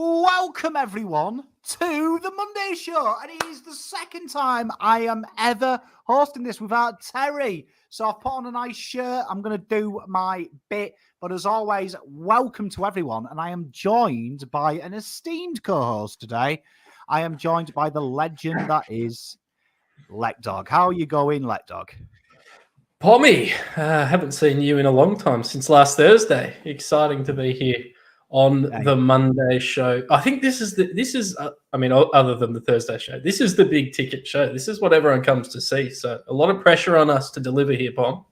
Welcome, everyone, to the Monday Show. And it is the second time I am ever hosting this without Terry. So I've put on a nice shirt. I'm going to do my bit. But as always, welcome to everyone. And I am joined by an esteemed co-host today. I am joined by the legend that is Letdog. How are you going, Letdog? Pommy, haven't seen you in a long time, since last Thursday. Exciting to be here on the Monday show. I think this is other than the Thursday show, this is the big ticket show. This is what everyone comes to see. So a lot of pressure on us to deliver here, Pom.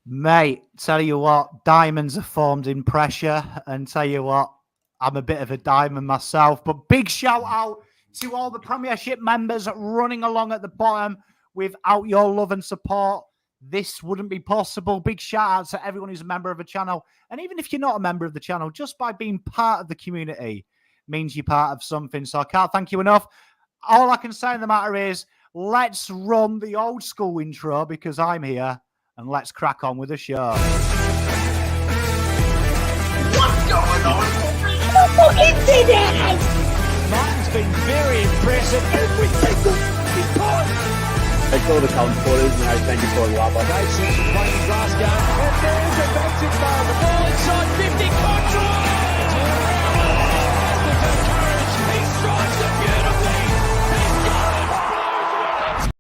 Mate, tell you what, diamonds are formed in pressure. And tell you what, I'm a bit of a diamond myself. But big shout out to all the Premiership members running along at the bottom. Without your love and support, this wouldn't be possible. Big shout out to everyone who's a member of the channel. And even if you're not a member of the channel, just by being part of the community means you're part of something. So I can't thank you enough. All I can say in the matter is, let's run the old school intro because I'm here, and let's crack on with the show. What's going on? Internet! Martin's been very impressive every single time. They call the Carlton Football Club, and thank you for the love. Great sense of playing Glasgow. And there's a magic ball. The ball inside 50. Control! He strikes it beautifully. He's got it.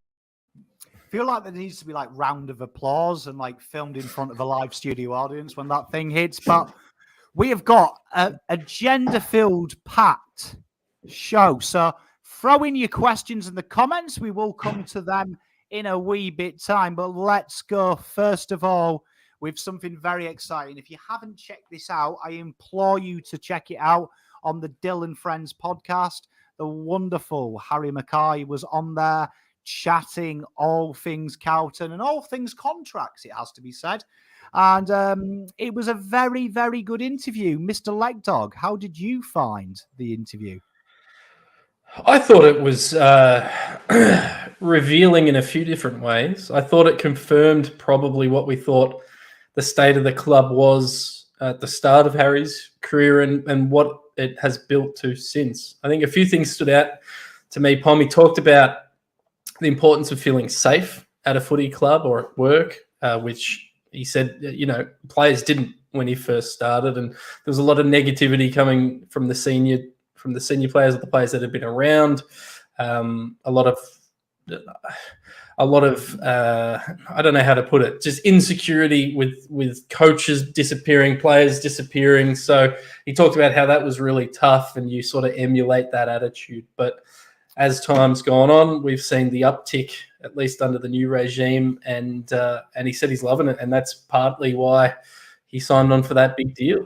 I feel like there needs to be like round of applause and like filmed in front of a live studio audience when that thing hits. But we have got a agenda-filled, packed show. So throw in your questions in the comments. We will come to them in a wee bit time. But let's go, first of all, with something very exciting. If you haven't checked this out, I implore you to check it out on the Dill and Friends podcast. The wonderful Harry Mackay was on there chatting all things Carlton and all things contracts, it has to be said. And it was a very, very good interview. Mr. Legdog, how did you find the interview? I thought it was revealing in a few different ways. I thought it confirmed probably what we thought the state of the club was at the start of Harry's career and what it has built to since. I think a few things stood out to me. Pommy talked about the importance of feeling safe at a footy club or at work, which he said, players didn't when he first started. And there was a lot of negativity coming from the senior players or the players that had been around. A lot of I don't know how to put it, just insecurity with coaches disappearing, players disappearing. So he talked about how that was really tough, and you sort of emulate that attitude. But as time's gone on, we've seen the uptick, at least under the new regime, and he said he's loving it, and that's partly why he signed on for that big deal.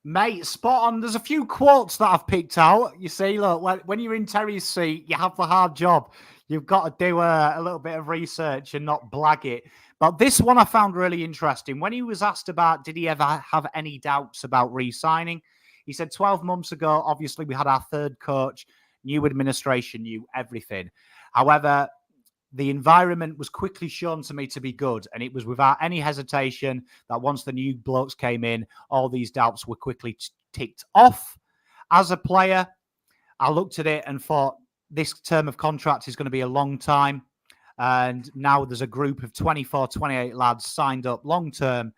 Mate, spot on. There's a few quotes that I've picked out. You see, look, when you're in Terry's seat, you have the hard job. You've got to do a little bit of research and not blag it. But this one I found really interesting. When he was asked about, did he ever have any doubts about re-signing? He said 12 months ago, obviously we had our third coach, new administration, new everything. However, the environment was quickly shown to me to be good, and it was without any hesitation that once the new blokes came in, all these doubts were quickly ticked off. As a player, I looked at it and thought, this term of contract is going to be a long time, and now there's a group of 24, 28 lads signed up long-term,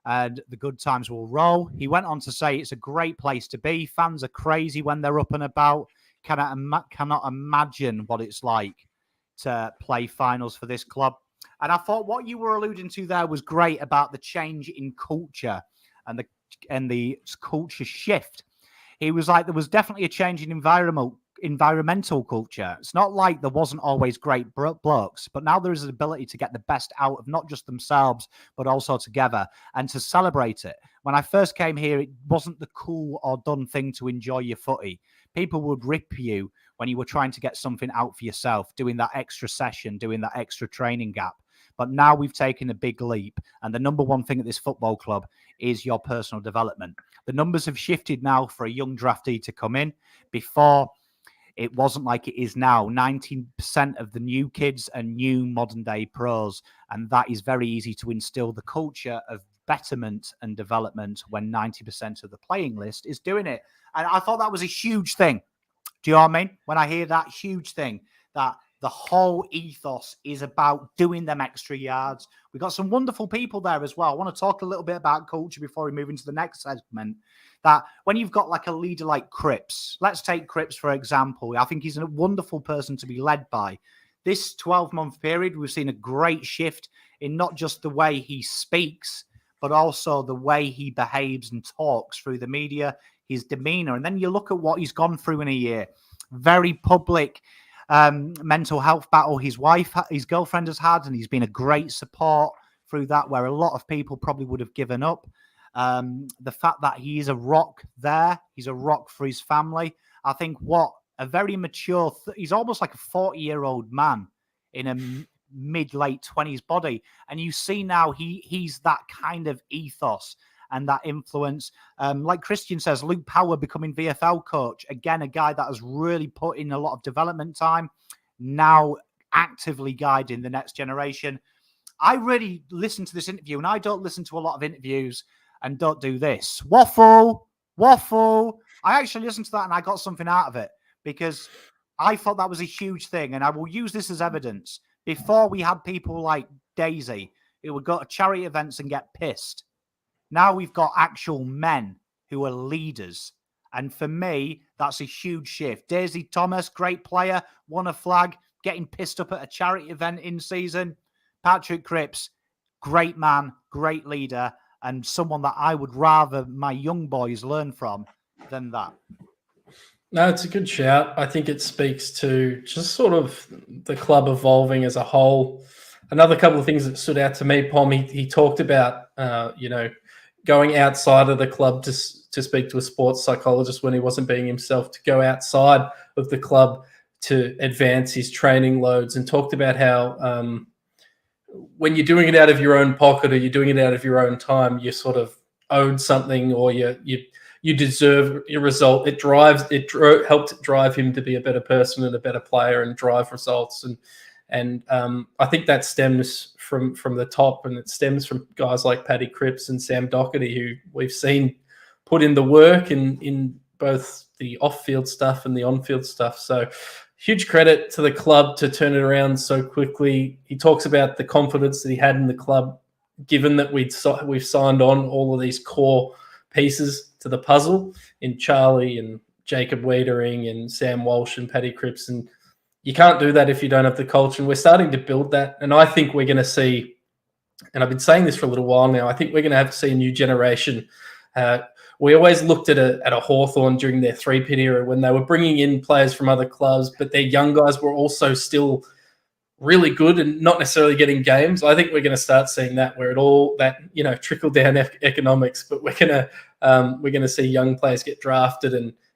and the good times will roll. He went on to say it's a great place to be. Fans are crazy when they're up and about. Cannot imagine what it's like to play finals for this club. And I thought what you were alluding to there was great about the change in culture and the culture shift. He was like, there was definitely a change in environmental culture. It's not like there wasn't always great blokes, but now there is an ability to get the best out of not just themselves, but also together and to celebrate it. When I first came here, it wasn't the cool or done thing to enjoy your footy. People would rip you when you were trying to get something out for yourself, doing that extra session, doing that extra training gap. But now we've taken a big leap. And the number one thing at this football club is your personal development. The numbers have shifted now for a young draftee to come in. Before, it wasn't like it is now. 19% of the new kids are new modern day pros. And that is very easy to instill the culture of betterment and development when 90% of the playing list is doing it. And I thought that was a huge thing. Do you know what I mean? When I hear that huge thing, that the whole ethos is about doing them extra yards. We've got some wonderful people there as well. I want to talk a little bit about culture before we move into the next segment. That when you've got like a leader like Cripps, let's take Cripps for example. I think he's a wonderful person to be led by. This 12-month period, we've seen a great shift in not just the way he speaks, but also the way he behaves and talks through the media, his demeanor. And then you look at what he's gone through in a year. Very public mental health battle his girlfriend has had, and he's been a great support through that, where a lot of people probably would have given up. The fact that he is a rock there, he's a rock for his family. I think what a very mature, he's almost like a 40-year-old man in a mid-late 20s body. And you see now he's that kind of ethos and that influence. Like Christian says, Luke Power becoming VFL coach. Again, a guy that has really put in a lot of development time, now actively guiding the next generation. I really listened to this interview, and I don't listen to a lot of interviews and don't do this. Waffle. I actually listened to that and I got something out of it because I thought that was a huge thing. And I will use this as evidence. Before we had people like Daisy who would go to charity events and get pissed. Now we've got actual men who are leaders. And for me, that's a huge shift. Daisy Thomas, great player, won a flag, getting pissed up at a charity event in season. Patrick Cripps, great man, great leader, and someone that I would rather my young boys learn from than that. No, it's a good shout. I think it speaks to just sort of the club evolving as a whole. Another couple of things that stood out to me, Pom, he talked about, going outside of the club to speak to a sports psychologist when he wasn't being himself, to go outside of the club to advance his training loads, and talked about how when you're doing it out of your own pocket or you're doing it out of your own time, you sort of owed something, or you deserve your result. It helped drive him to be a better person and a better player and drive results. And I think that stems from the top, and it stems from guys like Paddy Cripps and Sam Doherty, who we've seen put in the work in both the off-field stuff and the on-field stuff. So huge credit to the club to turn it around so quickly. He talks about the confidence that he had in the club, given that we've signed on all of these core pieces to the puzzle in Charlie and Jacob Wiedering and Sam Walsh and Paddy Cripps. And you can't do that if you don't have the culture. And we're starting to build that. And I think we're going to see, and I've been saying this for a little while now, I think we're going to see a new generation. We always looked at a Hawthorn during their three-pit era when they were bringing in players from other clubs, but their young guys were also still really good and not necessarily getting games. I think we're going to start seeing that, where it all that trickle down economics. But we're going to see young players get drafted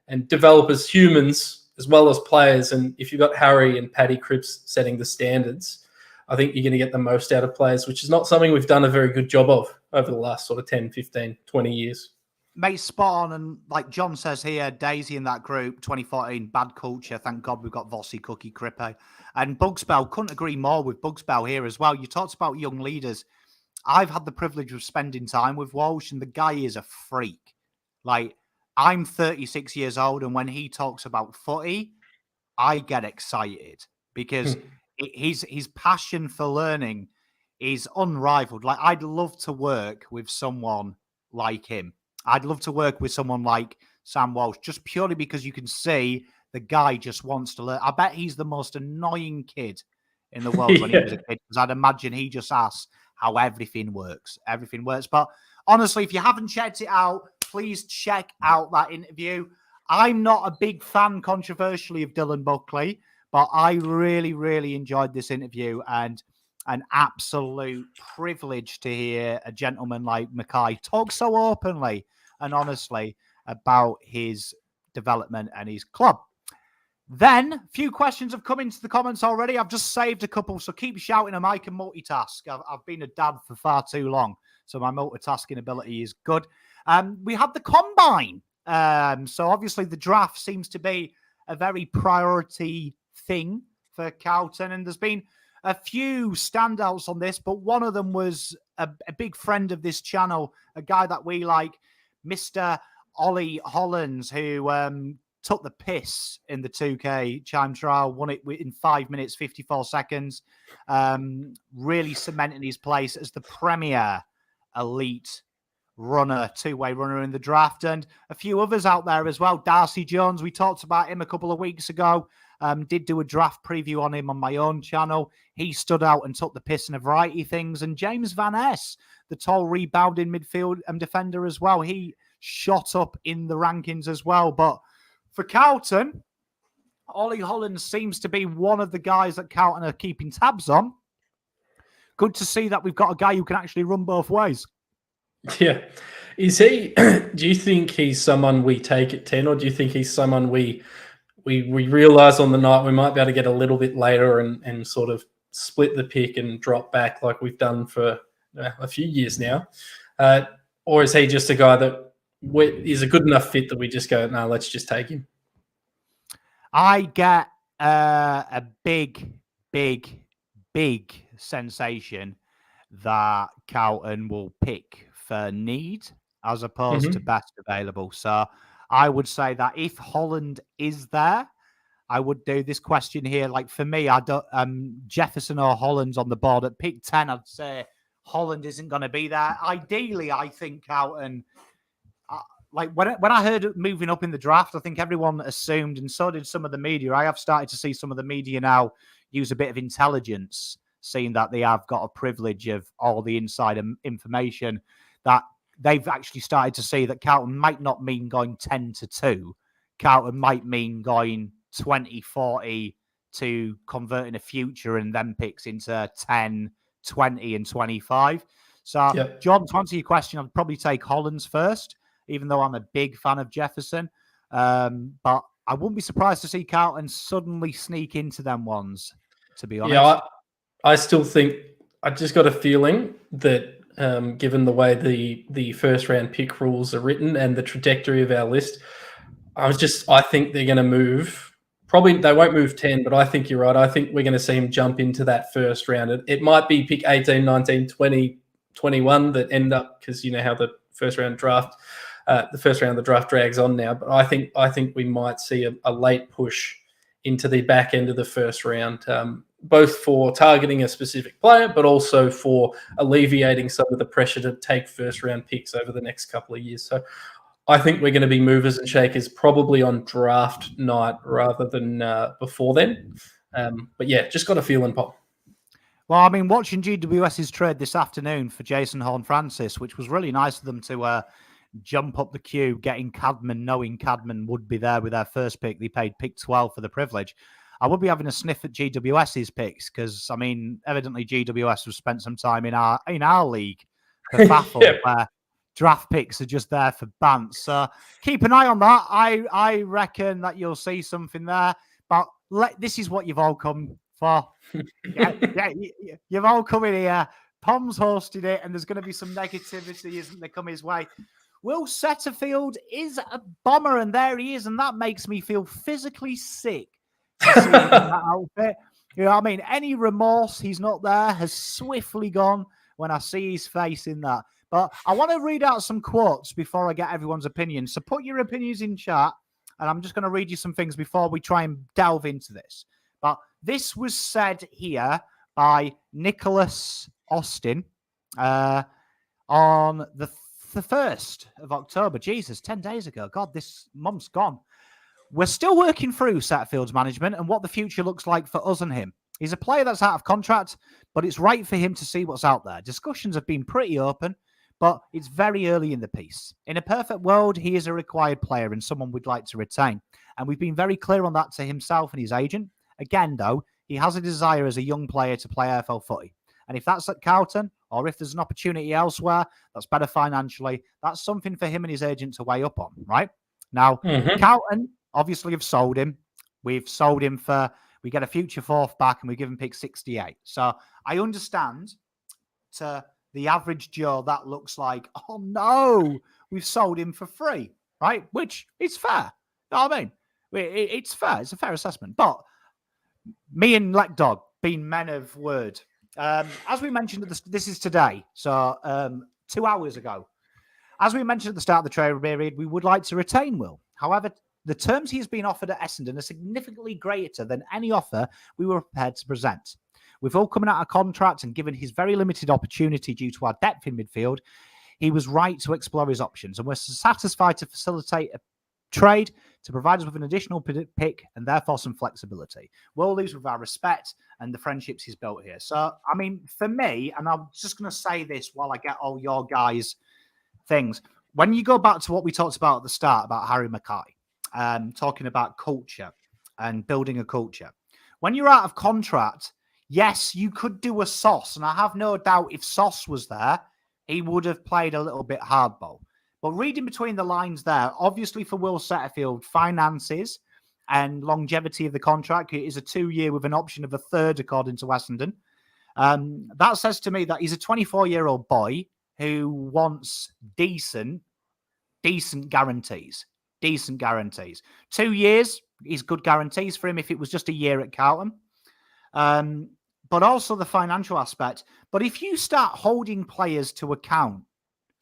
and develop as humans as well as players. And if you've got Harry and Paddy Cripps setting the standards, I think you're going to get the most out of players, which is not something we've done a very good job of over the last sort of 10, 15, 20 years. Mate, spot on. And like John says here, Daisy in that group, 2014, bad culture. Thank God we've got Vossi, Cookie, Krippe. And Bugspell, couldn't agree more with Bugspell here as well. You talked about young leaders. I've had the privilege of spending time with Walsh, and the guy is a freak. Like, I'm 36 years old, and when he talks about footy, I get excited because his passion for learning is unrivaled. Like, I'd love to work with someone like him. I'd love to work with someone like Sam Walsh, just purely because you can see the guy just wants to learn. I bet he's the most annoying kid in the world when he was a kid, because I'd imagine he just asks how everything works. Everything works. But honestly, if you haven't checked it out, please check out that interview. I'm not a big fan, controversially, of Dylan Buckley, but I really, really enjoyed this interview, and an absolute privilege to hear a gentleman like Mackay talk so openly and honestly about his development and his club. Then, a few questions have come into the comments already. I've just saved a couple, so keep shouting them. I can multitask. I've been a dad for far too long, so my multitasking ability is good. We had the combine. So obviously the draft seems to be a very priority thing for Carlton, and there's been a few standouts on this, but one of them was a big friend of this channel, a guy that we like, Mr. Ollie Hollands, who took the piss in the 2K time trial, won it in 5 minutes, 54 seconds, really cementing his place as the premier elite runner, two-way runner in the draft, and a few others out there as well. Darcy Jones, we talked about him a couple of weeks ago, did do a draft preview on him on my own channel. He stood out and took the piss in a variety of things. And James Van Ness, the tall rebounding midfield defender as well, he shot up in the rankings as well. But for Carlton, Ollie Hollands seems to be one of the guys that Carlton are keeping tabs on. Good to see that we've got a guy who can actually run both ways. Yeah. Is he, do you think he's someone we take at 10, or do you think he's someone we realise on the night we might be able to get a little bit later and sort of split the pick and drop back like we've done for a few years now? Or is he just a guy that is a good enough fit that we just go, no, let's just take him? I get a big sensation that Carlton will pick for need as opposed to best available. So I would say that if Holland is there, I would do this question here. Like for me, I don't Jefferson or Holland's on the board at pick 10. I'd say Holland isn't going to be there. Ideally, I think Carlton. Like when I heard it moving up in the draft, I think everyone assumed, and so did some of the media. I have started to see some of the media now use a bit of intelligence, seeing that they have got a privilege of all the inside information, that they've actually started to see that Carlton might not mean going 10-2. Carlton might mean going 20-40 to converting a future and then picks into 10, 20, and 25. So, yep. John, to answer your question, I'd probably take Hollands first, even though I'm a big fan of Jefferson. But I wouldn't be surprised to see Carlton suddenly sneak into them ones, to be honest. Yeah, I still think, I just got a feeling that given the way the first round pick rules are written and the trajectory of our list, I think they're going to move. Probably they won't move 10, but I think you're right. I think we're going to see him jump into that first round. It might be pick 18, 19, 20, 21 that end up, because you know how the first round of the draft drags on now. But I think we might see a late push into the back end of the first round, both for targeting a specific player, but also for alleviating some of the pressure to take first round picks over the next couple of years. So I think we're going to be movers and shakers probably on draft night rather than before then. But yeah, just got a feeling, Pop. Well, I mean, watching GWS's trade this afternoon for Jason Horne-Francis, which was really nice of them to jump up the queue, getting Cadman, knowing Cadman would be there with their first pick. They paid pick 12 for the privilege. I would be having a sniff at GWS's picks because, I mean, evidently GWS has spent some time in our league for Faffle, yep, where draft picks are just there for bants. So keep an eye on that. I reckon that you'll see something there. But this is what you've all come for. You've all come in here. Pom's hosted it, and there's going to be some negativity, isn't there, come his way. Will Setterfield is a bomber, and there he is, and that makes me feel physically sick to see him in that outfit. You know what I mean? Any remorse he's not there has swiftly gone when I see his face in that. But I want to read out some quotes before I get everyone's opinion. So put your opinions in chat, and I'm just going to read you some things before we try and delve into this. But this was said here by Nicholas Austin on the 1st of October. Jesus, 10 days ago. God, this month's gone. We're still working through Setterfield's management and what the future looks like for us and him. He's a player that's out of contract, but it's right for him to see what's out there. Discussions have been pretty open, but it's very early in the piece. In a perfect world, he is a required player and someone we'd like to retain. And we've been very clear on that to himself and his agent. Again, though, he has a desire as a young player to play AFL footy. And if that's at Carlton, or if there's an opportunity elsewhere that's better financially, that's something for him and his agent to weigh up on, right? Now, Carlton obviously have sold him. We've sold him we get a future fourth back and we give him pick 68. So I understand to the average Joe that looks like, oh no, we've sold him for free, right? Which is fair. You know what I mean? It's fair. It's a fair assessment. But me and Leckdog, being men of word, As we mentioned, this is today, so 2 hours ago. As we mentioned at the start of the trade period, we would like to retain Will. However, the terms he has been offered at Essendon are significantly greater than any offer we were prepared to present. With Will coming out of contract and given his very limited opportunity due to our depth in midfield, he was right to explore his options, and we're satisfied to facilitate a trade to provide us with an additional pick and therefore some flexibility. Will leaves with our respect and the friendships he's built here. So, I mean, for me, and I'm just going to say this while I get all your guys' things. When you go back to what we talked about at the start about Harry Mackay, talking about culture and building a culture. When you're out of contract, yes, you could do a Sauce, and I have no doubt if Sauce was there, he would have played a little bit hardball. But reading between the lines there, obviously for Will Setterfield, finances and longevity of the contract, it is a 2-year with an option of a third, according to Essendon. That says to me that he's a 24-year-old boy who wants decent guarantees. 2 years is good guarantees for him if it was just a year at Carlton. But also the financial aspect. But if you start holding players to account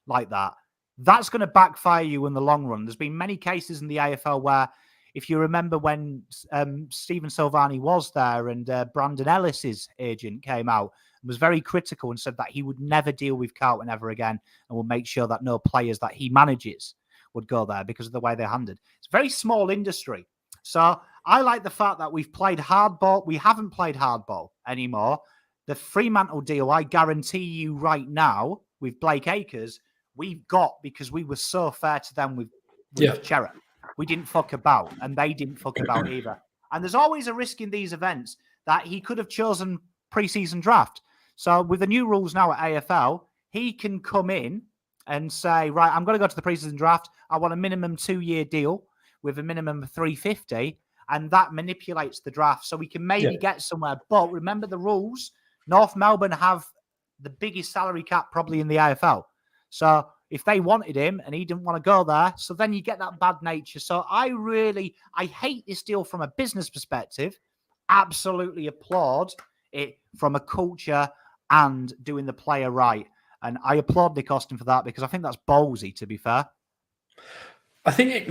like that, that's going to backfire you in the long run. There's been many cases in the AFL where, if you remember when Stephen Silvani was there and Brandon Ellis's agent came out and was very critical and said that he would never deal with Carlton ever again and will make sure that no players that he manages would go there because of the way they're handled. It's a very small industry. So I like the fact that we've played hardball. We haven't played hardball anymore. The Fremantle deal, I guarantee you right now, with Blake Acres, we've got because we were so fair to them with Cherrett. We didn't fuck about, and they didn't fuck about either. And there's always a risk in these events that he could have chosen pre-season draft. So with the new rules now at AFL, he can come in and say, right, I'm going to go to the pre-season draft. I want a minimum 2-year deal with a minimum of 350, and that manipulates the draft. So we can maybe get somewhere. But remember the rules. North Melbourne have the biggest salary cap probably in the AFL. So if they wanted him and he didn't want to go there, so then you get that bad nature. So I hate this deal from a business perspective. Absolutely applaud it from a culture and doing the player right. And I applaud Nick Austin for that because I think that's ballsy, to be fair. I think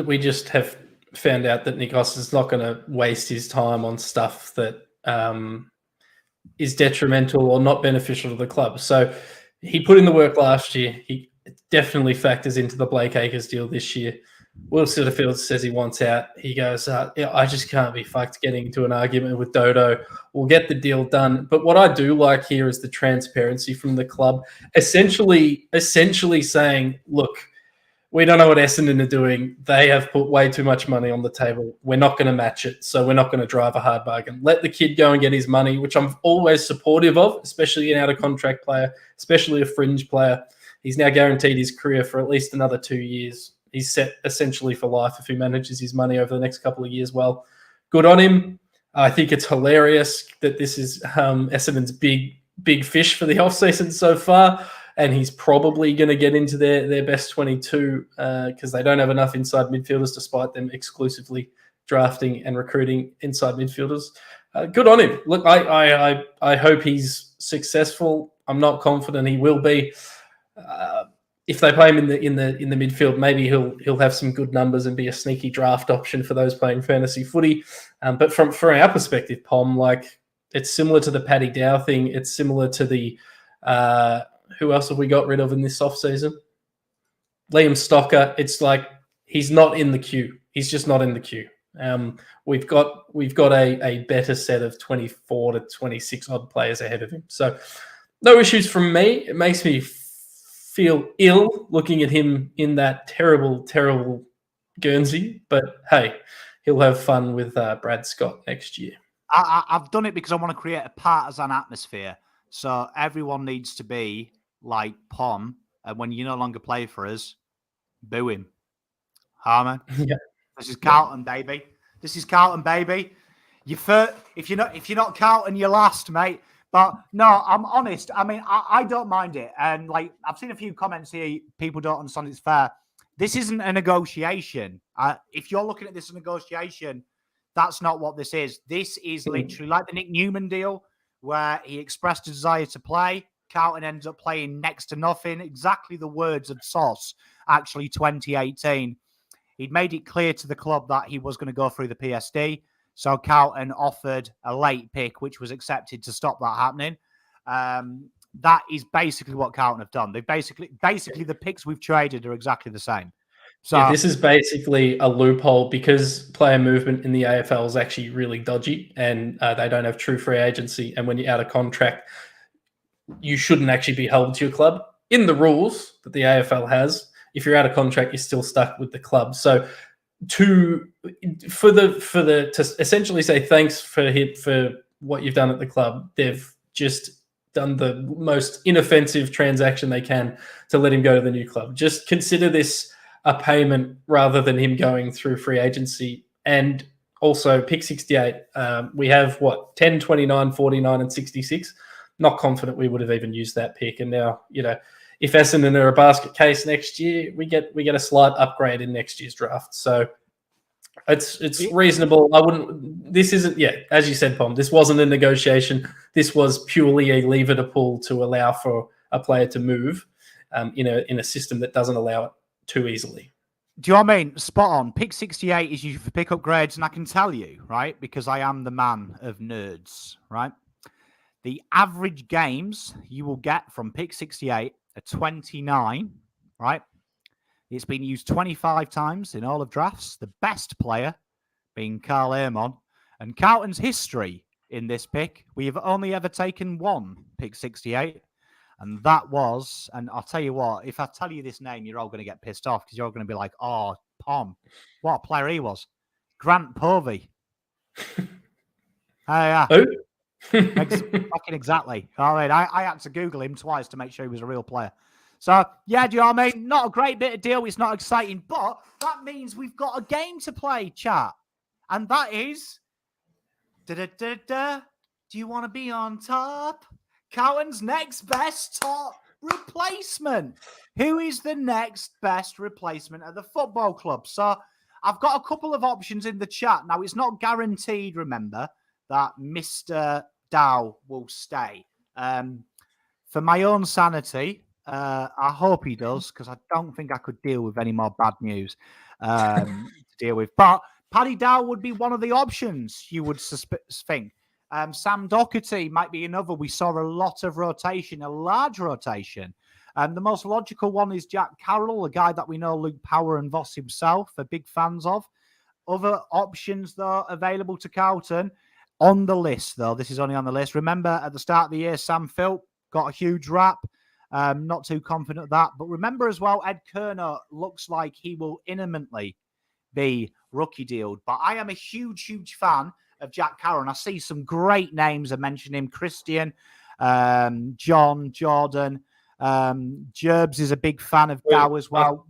we just have found out that Nick Austin's not going to waste his time on stuff that is detrimental or not beneficial to the club. So he put in the work last year. He definitely factors into the Blake Acres deal this year. Will Setterfield says he wants out. He goes, I just can't be fucked getting into an argument with Dodo. We'll get the deal done. But what I do like here is the transparency from the club, essentially saying, look, we don't know what Essendon are doing. They have put way too much money on the table. We're not going to match it, so we're not going to drive a hard bargain. Let the kid go and get his money, which I'm always supportive of, especially an out-of-contract player, especially a fringe player. He's now guaranteed his career for at least another 2 years. He's set essentially for life if he manages his money over the next couple of years well. Good on him. I think it's hilarious that this is Essendon's big fish for the offseason so far. And he's probably going to get into their best 22 because they don't have enough inside midfielders despite them exclusively drafting and recruiting inside midfielders. Good on him. Look, I hope he's successful. I'm not confident he will be. If they play him in the midfield, maybe he'll have some good numbers and be a sneaky draft option for those playing fantasy footy. But from our perspective, Pom, like it's similar to the Paddy Dow thing. It's similar to the who else have we got rid of in this offseason? Liam Stocker. It's like he's not in the queue. He's just not in the queue. We've got a better set of 24 to 26 odd players ahead of him. So no issues from me. It makes me feel ill looking at him in that terrible Guernsey. But hey, he'll have fun with Brad Scott next year. I've done it because I want to create a partisan atmosphere. So everyone needs to be like Pom, and when you no longer play for us, boo him. Harman. Yeah. This is Carlton, baby. This is Carlton, baby. If you're not Carlton, you're last, mate. But no, I'm honest. I mean, I don't mind it. And like I've seen a few comments here, people don't understand it's fair. This isn't a negotiation. If you're looking at this as a negotiation, that's not what this is. This is literally like the Nick Newman deal. where he expressed a desire to play. Carlton ended up playing next to nothing. Exactly the words of Sauce, actually 2018. He'd made it clear to the club that he was going to go through the PSD. So Carlton offered a late pick, which was accepted to stop that happening. That is basically what Carlton have done. They basically the picks we've traded are exactly the same. So yeah, this is basically a loophole because player movement in the AFL is actually really dodgy, and they don't have true free agency. And when you're out of contract, you shouldn't actually be held to your club. In the rules that the AFL has, if you're out of contract, you're still stuck with the club. So to essentially say thanks for what you've done at the club, they've just done the most inoffensive transaction they can to let him go to the new club. Just consider this a payment rather than him going through free agency. And also pick 68. We have 10, 29, 49, and 66. Not confident we would have even used that pick. And now, if Essendon are a basket case next year, we get a slight upgrade in next year's draft. So it's reasonable. This isn't, as you said, Pom, this wasn't a negotiation. This was purely a lever to pull to allow for a player to move in a system that doesn't allow it too easily. Do you know what I mean? Spot on. Pick 68 is used for pick-up grades, and I can tell you, right, because I am the man of nerds, right? The average games you will get from pick 68 are 29, right? It's been used 25 times in all of drafts. The best player being Carl Amon. And Carlton's history in this pick, we have only ever taken one pick 68. And that was, and I'll tell you what, if I tell you this name, you're all going to get pissed off because you're all going to be like, oh, Pom, what a player he was. Grant Povey. Yeah. Oh. Fucking exactly. I mean, I had to Google him twice to make sure he was a real player. So, yeah, do you know what I mean? Not a great bit of deal. It's not exciting, but that means we've got a game to play, chat. And that is, do you want to be on top? Cowan's next best top replacement. Who is the next best replacement at the football club? So I've got a couple of options in the chat. Now, it's not guaranteed, remember, that Mr. Dow will stay. For my own sanity, I hope he does, because I don't think I could deal with any more bad news to deal with. But Paddy Dow would be one of the options you would think. Sam Doherty might be another. We saw a lot of rotation, a large rotation. The most logical one is Jack Carroll, a guy that we know Luke Power and Voss himself are big fans of. Other options, though, available to Carlton on the list, though. This is only on the list. Remember, at the start of the year, Sam Philp got a huge rap. Not too confident of that. But remember as well, Ed Kerner looks like he will imminently be rookie dealed. But I am a huge, huge fan of Jack Carroll. And I see some great names. I mentioned him. Christian, John, Jordan. Gerbs is a big fan of Dow as well.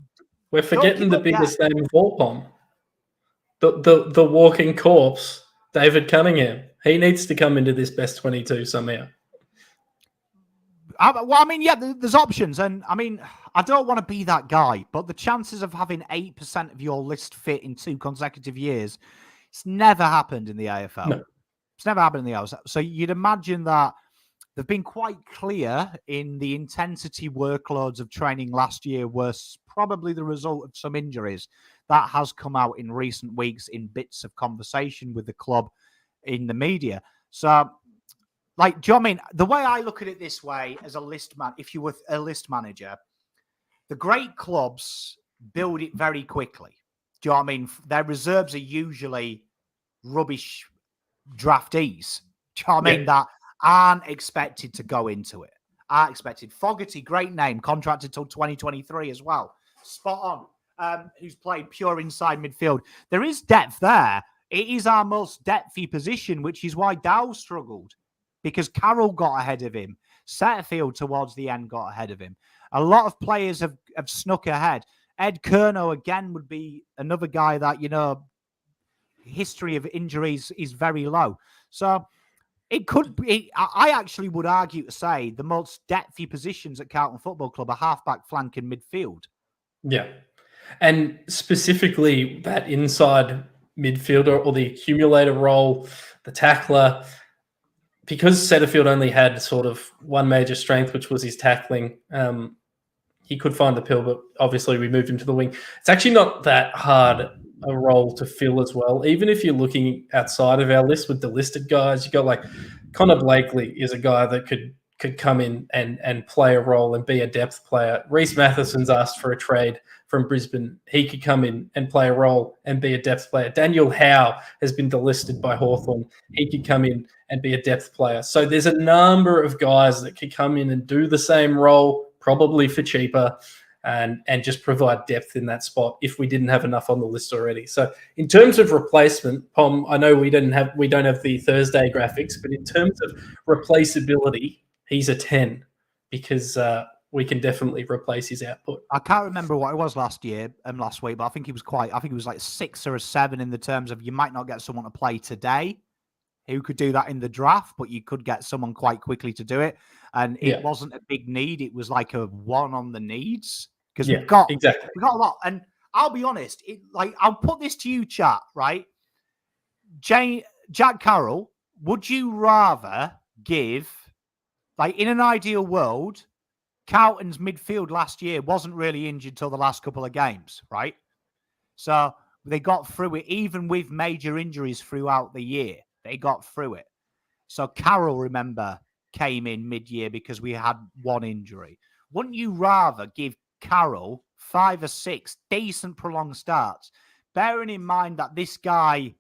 We're forgetting the biggest name of all, Pom. The walking corpse, David Cunningham. He needs to come into this best 22 somehow. There's options. And, I don't want to be that guy, but the chances of having 8% of your list fit in 2 consecutive years, it's never happened in the AFL. No. It's never happened in the AFL. So you'd imagine that they've been quite clear in the intensity workloads of training last year was probably the result of some injuries. That has come out in recent weeks in bits of conversation with the club in the media. So, do you know what I mean? The way I look at it this way as a list man, if you were a list manager, the great clubs build it very quickly. Do you know what I mean? Their reserves are usually rubbish draftees. Do you know what I mean? That aren't expected to go into it. Aren't expected. Fogarty, great name, contracted till 2023 as well. Spot on. Who's played pure inside midfield. There is depth there. It is our most depthy position, which is why Dow struggled. Because Carroll got ahead of him. Setterfield towards the end got ahead of him. A lot of players have snuck ahead. Ed Kerno, again, would be another guy that, history of injuries is very low. So it could be, I actually would argue to say the most depthy positions at Carlton Football Club are halfback, flank, and midfield. Yeah. And specifically that inside midfielder or the accumulator role, the tackler, because Setterfield only had sort of one major strength, which was his tackling, he could find the pill, but obviously we moved him to the wing. It's actually not that hard a role to fill as well. Even if you're looking outside of our list with the listed guys, you got like Connor Blakely is a guy that could come in and play a role and be a depth player. Reece Matheson's asked for a trade from Brisbane. He could come in and play a role and be a depth player. Daniel Howe has been delisted by Hawthorn. He could come in and be a depth player. So there's a number of guys that could come in and do the same role, probably for cheaper, and just provide depth in that spot if we didn't have enough on the list already. So in terms of replacement, Pom, I know we don't have the Thursday graphics, but in terms of replaceability, he's a 10 because we can definitely replace his output. I can't remember what it was last week, but I think he was like 6 or a 7 in the terms of you might not get someone to play today who could do that in the draft, but you could get someone quite quickly to do it. And it wasn't a big need. It was like a 1 on the needs because we've got a lot. And I'll be honest, I'll put this to you, chat, right? Jack Carroll, would you rather give, like in an ideal world, Carlton's midfield last year wasn't really injured till the last couple of games, right? So they got through it, even with major injuries throughout the year. They got through it. So Carroll, remember, came in mid-year because we had one injury. Wouldn't you rather give Carroll 5 or 6 decent prolonged starts, bearing in mind that this guy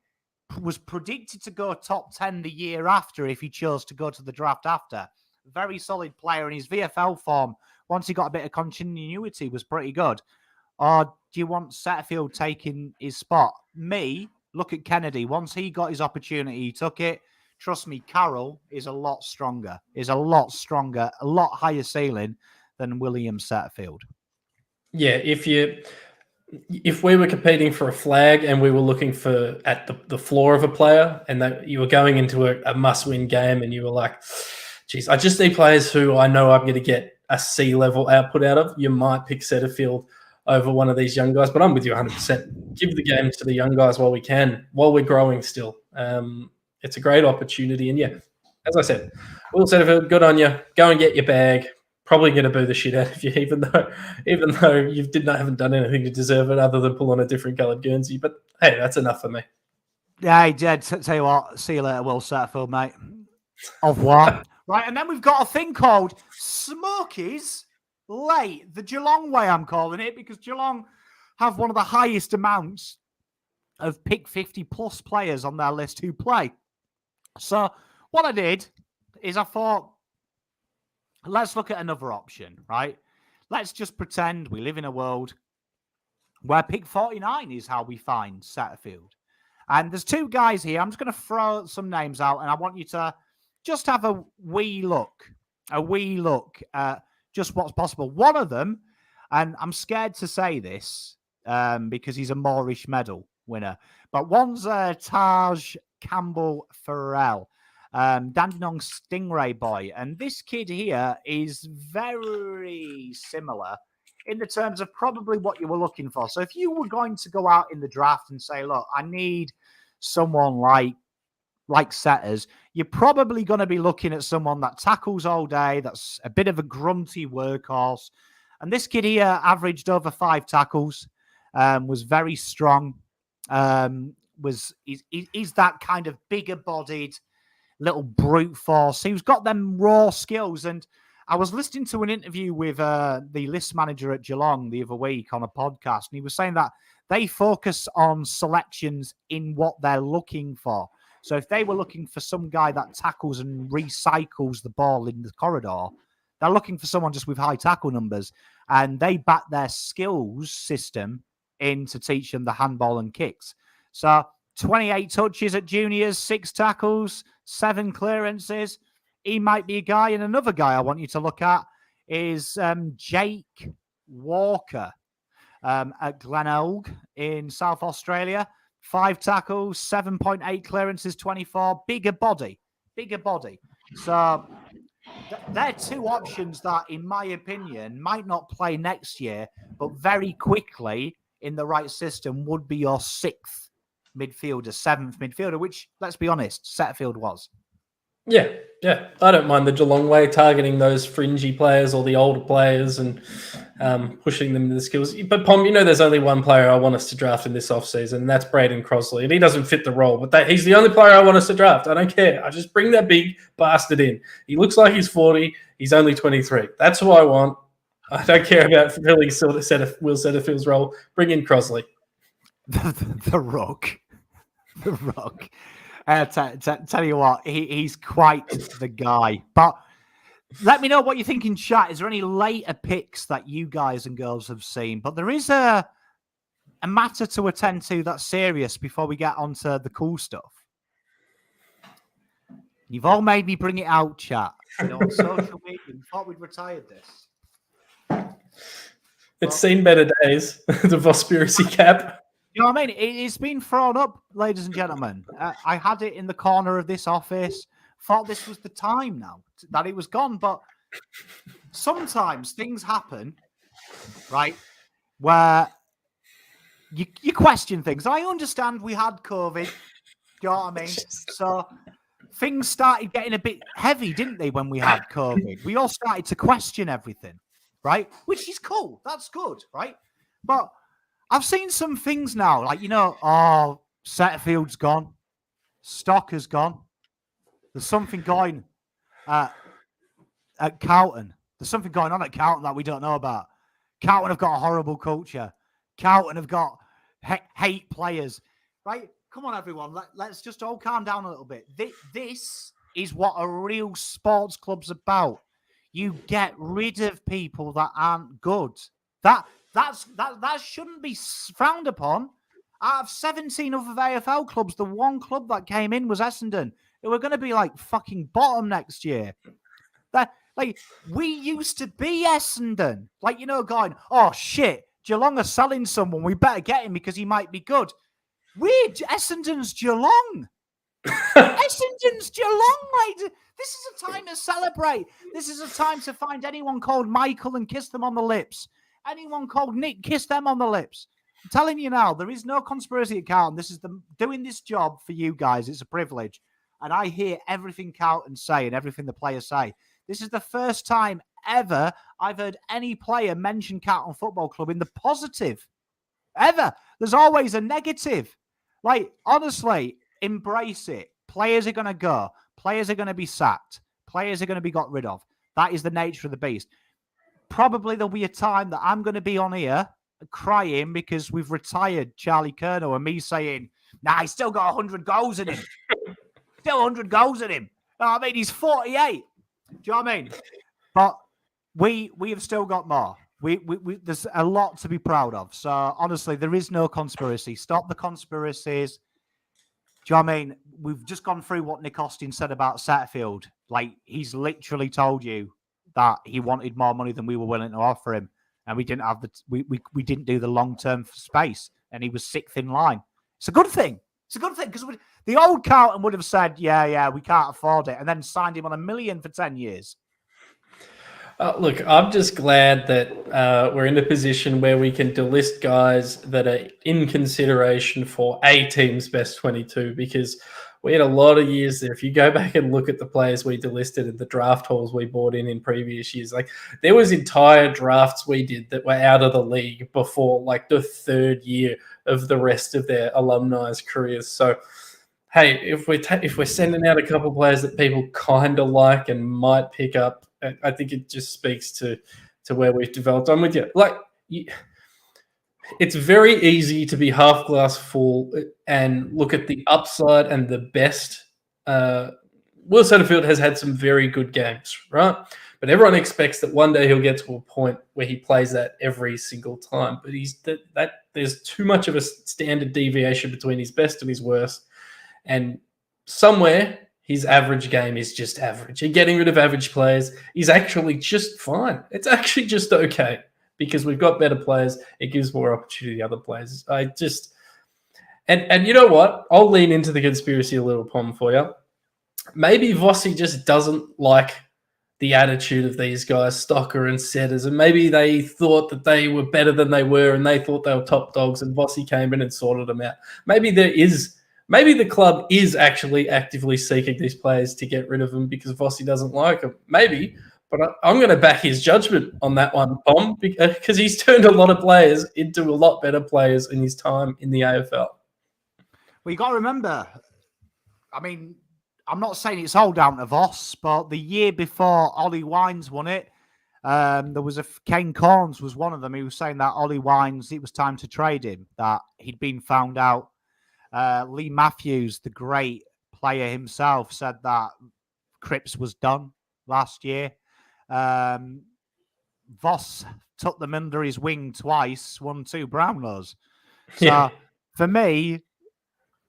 was predicted to go top 10 the year after if he chose to go to the draft after? Very solid player, and his VFL form, once he got a bit of continuity, was pretty good. Or do you want Setterfield taking his spot? Me, look at Kennedy. Once he got his opportunity, he took it. Trust me, Carroll is a lot stronger, a lot higher ceiling than William Setterfield. Yeah, if we were competing for a flag and we were looking for at the floor of a player and that you were going into a must-win game and you were like, geez, I just need players who I know I'm going to get a C-level output out of, you might pick Setterfield over one of these young guys. But I'm with you 100%. Give the games to the young guys while we can, while we're growing still. It's a great opportunity. And, yeah, as I said, Will Setterfield, good on you. Go and get your bag. Probably going to boo the shit out of you, even though you haven't done anything to deserve it other than pull on a different coloured Guernsey. But, hey, that's enough for me. Yeah, Jed, tell you what, see you later, Will Setterfield, mate. Au revoir. Right, and then we've got a thing called Smokies Late, the Geelong way I'm calling it, because Geelong have one of the highest amounts of pick 50-plus players on their list who play. So what I did is I thought, let's look at another option, right? Let's just pretend we live in a world where pick 49 is how we find Setterfield. And there's 2 guys here. I'm just going to throw some names out, and I want you to just have a wee look at just what's possible. One of them, and I'm scared to say this because he's a Moorish medal winner, but one's Taj Campbell Farrell, Dandenong Stingray boy. And this kid here is very similar in the terms of probably what you were looking for. So if you were going to go out in the draft and say, look, I need someone like Setters, you're probably going to be looking at someone that tackles all day, that's a bit of a grunty workhorse. And this kid here averaged over 5 tackles, was very strong, is that kind of bigger-bodied little brute force. He's got them raw skills. And I was listening to an interview with the list manager at Geelong the other week on a podcast, and he was saying that they focus on selections in what they're looking for. So if they were looking for some guy that tackles and recycles the ball in the corridor, they're looking for someone just with high tackle numbers. And they back their skills system in to teach them the handball and kicks. So 28 touches at juniors, 6 tackles, 7 clearances. He might be a guy. And another guy I want you to look at is Jake Walker at Glenelg in South Australia. 5 tackles, 7.8 clearances, 24. Bigger body. So they're 2 options that, in my opinion, might not play next year, but very quickly in the right system would be your 6th midfielder, 7th midfielder, which, let's be honest, Setterfield was. Yeah, yeah. I don't mind the Geelong way, targeting those fringy players or the older players and pushing them to the skills. But, Pom, there's only one player I want us to draft in this offseason, and that's Braden Crosley. And he doesn't fit the role, but he's the only player I want us to draft. I don't care. I just bring that big bastard in. He looks like he's 40. He's only 23. That's who I want. I don't care about filling Will Setterfield's role. Bring in Crosley. The Rock. The Rock. Tell you what, he's quite the guy. But let me know what you think in chat. Is there any later picks that you guys and girls have seen? But there is a matter to attend to that's serious before we get onto the cool stuff. You've all made me bring it out, chat. On social media, we thought we'd retired this. It's seen better days. The Vospiracy cap. You know what I mean? It's been thrown up, ladies and gentlemen. I had it in the corner of this office. Thought this was the time now that it was gone. But sometimes things happen, right, where you question things. I understand we had COVID. You know what I mean? So things started getting a bit heavy, didn't they, when we had COVID? We all started to question everything, right? Which is cool. That's good, right? But I've seen some things now, like, Setterfield's gone. Stocker's gone. There's something going at Carlton. There's something going on at Carlton that we don't know about. Carlton have got a horrible culture. Carlton have got hate players, right? Come on, everyone. Let's just all calm down a little bit. This is what a real sports club's about. You get rid of people that aren't good. That shouldn't be frowned upon. Out of 17 other AFL clubs, the one club that came in was Essendon. They were going to be like fucking bottom next year. We used to be Essendon. Going, oh shit, Geelong are selling someone. We better get him because he might be good. Essendon's Geelong. Essendon's Geelong, mate. This is a time to celebrate. This is a time to find anyone called Michael and kiss them on the lips. Anyone called Nick, kiss them on the lips. I'm telling you now, there is no conspiracy at Carlton. This is doing this job for you guys. It's a privilege. And I hear everything Carlton say and everything the players say. This is the first time ever I've heard any player mention Carlton Football Club in the positive. Ever. There's always a negative. Honestly, embrace it. Players are going to go. Players are going to be sacked. Players are going to be got rid of. That is the nature of the beast. Probably there'll be a time that I'm going to be on here crying because we've retired Charlie Curnow and me saying, nah, he's still got 100 goals in him. Still 100 goals in him. I mean, he's 48. Do you know what I mean? But we have still got more. We there's a lot to be proud of. So honestly, there is no conspiracy. Stop the conspiracies. Do you know what I mean? We've just gone through what Nick Austin said about Setterfield. He's literally told you that he wanted more money than we were willing to offer him, and we didn't have we didn't do the long-term space, and he was sixth in line. It's a good thing. It's a good thing because the old Carlton would have said, yeah, we can't afford it, and then signed him on $1 million for 10 years. Look, I'm just glad that we're in a position where we can delist guys that are in consideration for a team's best 22, because we had a lot of years there. If you go back and look at the players we delisted and the draft hauls we bought in previous years, there was entire drafts we did that were out of the league before the third year of the rest of their alumni's careers. So, hey, if we're sending out a couple of players that people kind of like and might pick up, I think it just speaks to where we've developed. I'm with you. It's very easy to be half glass full and look at the upside and the best. Will Setterfield has had some very good games, right? But everyone expects that one day he'll get to a point where he plays that every single time. But there's too much of a standard deviation between his best and his worst. And somewhere his average game is just average. And getting rid of average players is actually just fine. It's actually just okay. Because we've got better players, it gives more opportunity to other players. And you know what? I'll lean into the conspiracy a little, Pom, for you. Maybe Vossi just doesn't like the attitude of these guys, Stocker and Setters, and maybe they thought that they were better than they were, and they thought they were top dogs, and Vossi came in and sorted them out. Maybe there is Maybe the club is actually actively seeking these players to get rid of them because Vossi doesn't like them. Maybe, but I'm going to back his judgment on that one, Tom, because he's turned a lot of players into a lot better players in his time in the AFL. Well, you got to remember, I mean, I'm not saying it's all down to Voss, but the year before Ollie Wines won it, there was Kane Corns was one of them. He was saying that Ollie Wines, it was time to trade him, that he'd been found out. Lee Matthews, the great player himself, said that Cripps was done last year. Voss took them under his wing twice, won 2 Brownlows. So for me,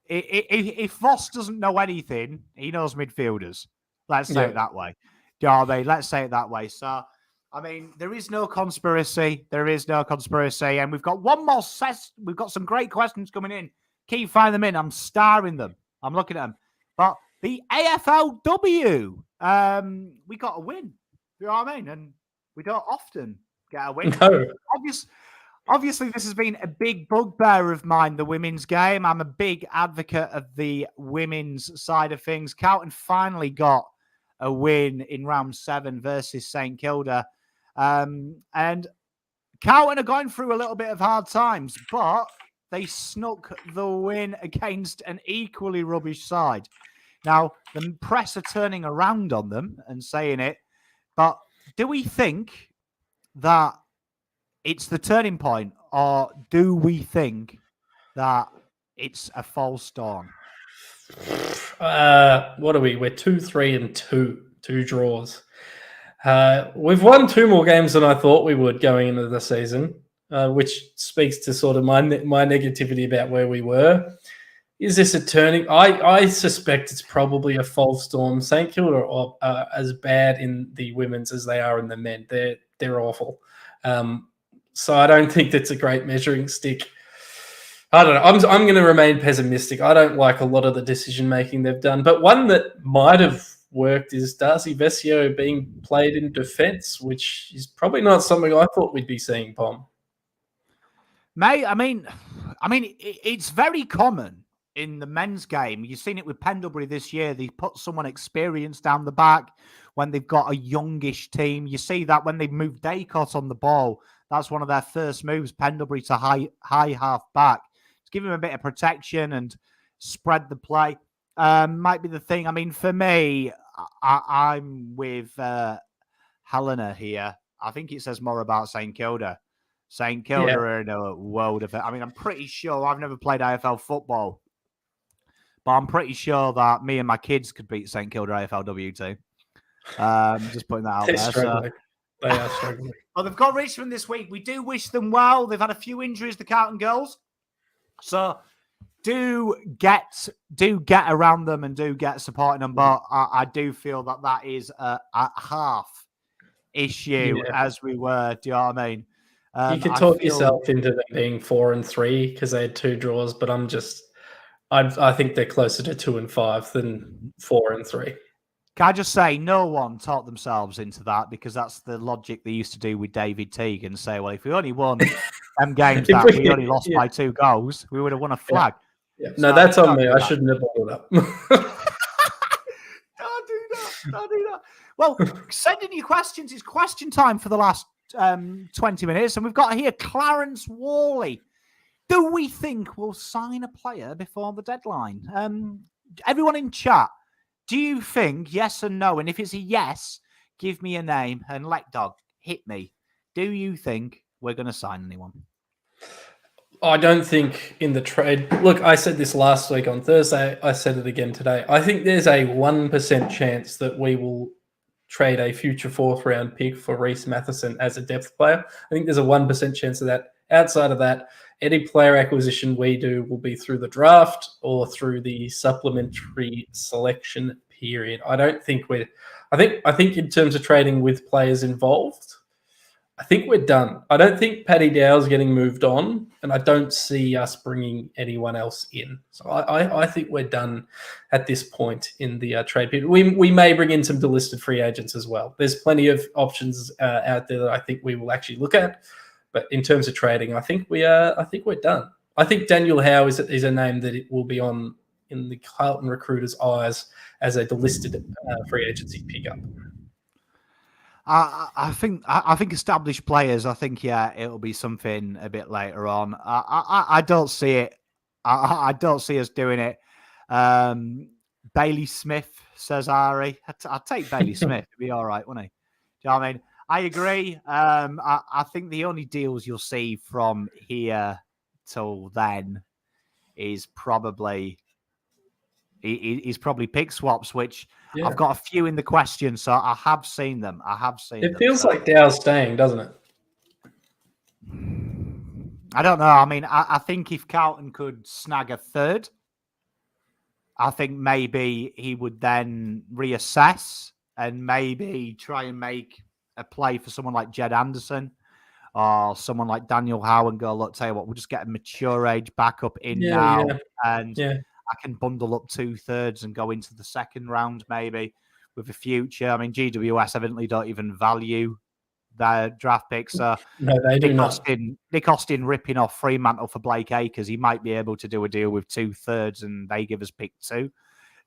if Voss doesn't know anything, he knows midfielders. Let's say it that way. Do you know what I mean? Let's say it that way. So, I mean, there is no conspiracy. There is no conspiracy. And we've got one more we've got some great questions coming in. Keep finding them in. I'm starring them. I'm looking at them. But the AFLW, we got a win. You know what I mean? And we don't often get a win. No. Obviously, this has been a big bugbear of mine, the women's game. I'm a big advocate of the women's side of things. Carlton finally got a win in round 7 versus St Kilda. And Carlton are going through a little bit of hard times, but they snuck the win against an equally rubbish side. Now, the press are turning around on them and saying it, but do we think that it's the turning point, or do we think that it's a false dawn? What are we? We're 2-3-2, 2 draws. We've won 2 more games than I thought we would going into the season, which speaks to sort of my negativity about where we were. Is this a turning? I suspect it's probably a false dawn. St Kilda are as bad in the women's as they are in the men. They're awful. So I don't think that's a great measuring stick. I don't know. I'm going to remain pessimistic. I don't like a lot of the decision making they've done, but one that might have worked is Darcy Vescio being played in defence, which is probably not something I thought we'd be seeing, Pom. Mate, I mean, it's very common in the men's game. You've seen it with Pendlebury this year. They put someone experienced down the back when they've got a youngish team. You see that when they move Daycott on the ball. That's one of their first moves, Pendlebury to high half back. To give him a bit of protection and spread the play. Might be the thing. I mean, for me, I'm with Helena here. I think it says more about St Kilda. St Kilda are in a world of it. I mean, I'm pretty sure I've never played AFL football, but I'm pretty sure that me and my kids could beat St Kilda AFLW too. Just putting that out there. Struggling. They are struggling. Well, they've got Richmond this week. We do wish them well. They've had a few injuries, the Carlton girls. So do get around them and do get supporting them. But I do feel that is a half issue as we were. Do you know what I mean? You could talk yourself into them being 4-3 because they had 2 draws, but I think they're closer to 2 and 5 than 4 and 3. Can I just say, no one talked themselves into that, because that's the logic they used to do with David Teague and say, well, if we only won them games that we only lost by 2 goals, we would have won a flag. Yeah. No, so that's on me. I shouldn't have brought it up. Don't do that. Well, send in your questions. It's question time for the last 20 minutes. And we've got here Clarence Worley. Do we think we'll sign a player before the deadline? Everyone in chat, do you think yes and no? And if it's a yes, give me a name. And Dog, hit me. Do you think we're going to sign anyone? I don't think in the trade. Look, I said this last week on Thursday. I said it again today. I think there's a 1% chance that we will trade a future 4th round pick for Reece Matheson as a depth player. I think there's a 1% chance of that. Outside of that, any player acquisition we do will be through the draft or through the supplementary selection period. I don't think I think in terms of trading with players involved, I think we're done. I don't think Paddy Dow's getting moved on, and I don't see us bringing anyone else in. So I think we're done at this point in the trade period. We may bring in some delisted free agents as well. There's plenty of options out there that I think we will actually look at. But in terms of trading, I think we're done. I think Daniel Howe is a name that it will be on in the Carlton recruiters' eyes as a delisted free agency pickup. I think established players. I think it'll be something a bit later on. I don't see it. I don't see us doing it. Bailey Smith, says Ari. I'd take Bailey Smith. It'd be all right, wouldn't he? Do you know what I mean? I agree. I think the only deals you'll see from here till then is probably pick swaps, which I've got a few in the question, so I have seen them. It feels like Dow's staying, doesn't it? I don't know. I mean, I think if Carlton could snag a third, I think maybe he would then reassess and maybe try and make a play for someone like Jed Anderson or someone like Daniel Howe and go, look, tell you what, we'll just get a mature age backup in now. And I can bundle up 2/3 and go into the second round maybe with a future. I mean, GWS evidently don't even value their draft picks. So no, they do not. Nick Austin ripping off Fremantle for Blake Acres, he might be able to do a deal with 2/3 and they give us pick 2.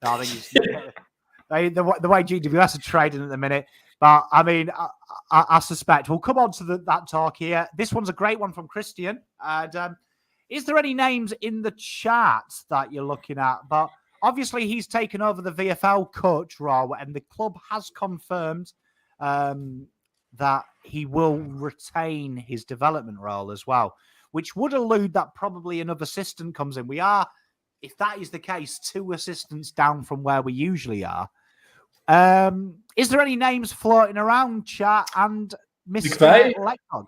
I think it's, the way GWS are trading at the minute. But I mean, I suspect we'll come on to that talk here. This one's a great one from Christian. And is there any names in the charts that you're looking at? But obviously, he's taken over the VFL coach role, and the club has confirmed that he will retain his development role as well, which would allude that probably another assistant comes in. We are, if that is the case, 2 assistants down from where we usually are. Is there any names floating around, chat and Mr. Leckog?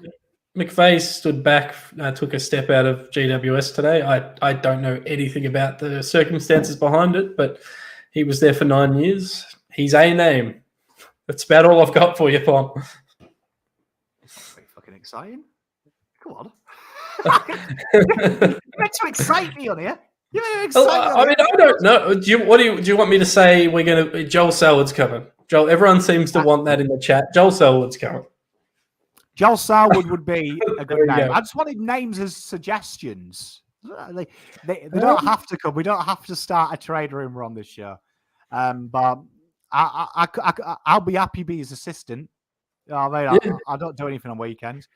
McVeigh stood back, took a step out of GWS today. I don't know anything about the circumstances behind it, but he was there for 9 years. He's a name. That's about all I've got for you, Pom. Very fucking exciting. Come on. You're meant to excite me on here. You're meant to excite me on I mean, I don't know. Do you want me to say we're going to... Joel Selwood's coming? Joel, everyone seems to want that in the chat. Joel Selwood's coming. Joel Selwood would be a good name. Go. I just wanted names as suggestions. They don't have to come. We don't have to start a trade rumor on this show. But I'll be happy to be his assistant. I mean, I don't do anything on weekends.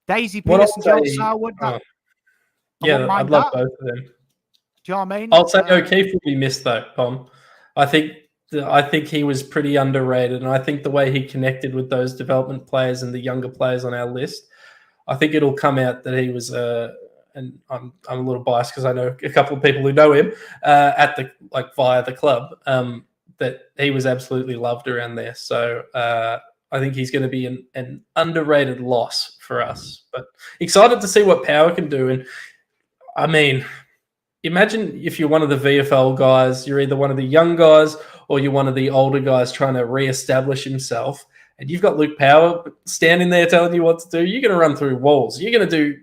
Daisy Pierce and Joel Selwood. I'd love both of them. Do you know what I mean? I'll say O'Keefe will be missed though, Pom. I think he was pretty underrated, and I think the way he connected with those development players and the younger players on our list, I think it'll come out that he was and I'm a little biased because I know a couple of people who know him via the club, that he was absolutely loved around there. So I think he's going to be an underrated loss for us. But excited to see what Power can do. And I mean, imagine if you're one of the VFL guys, you're either one of the young guys or you're one of the older guys trying to reestablish himself, and you've got Luke Power standing there telling you what to do. You're going to run through walls. You are going to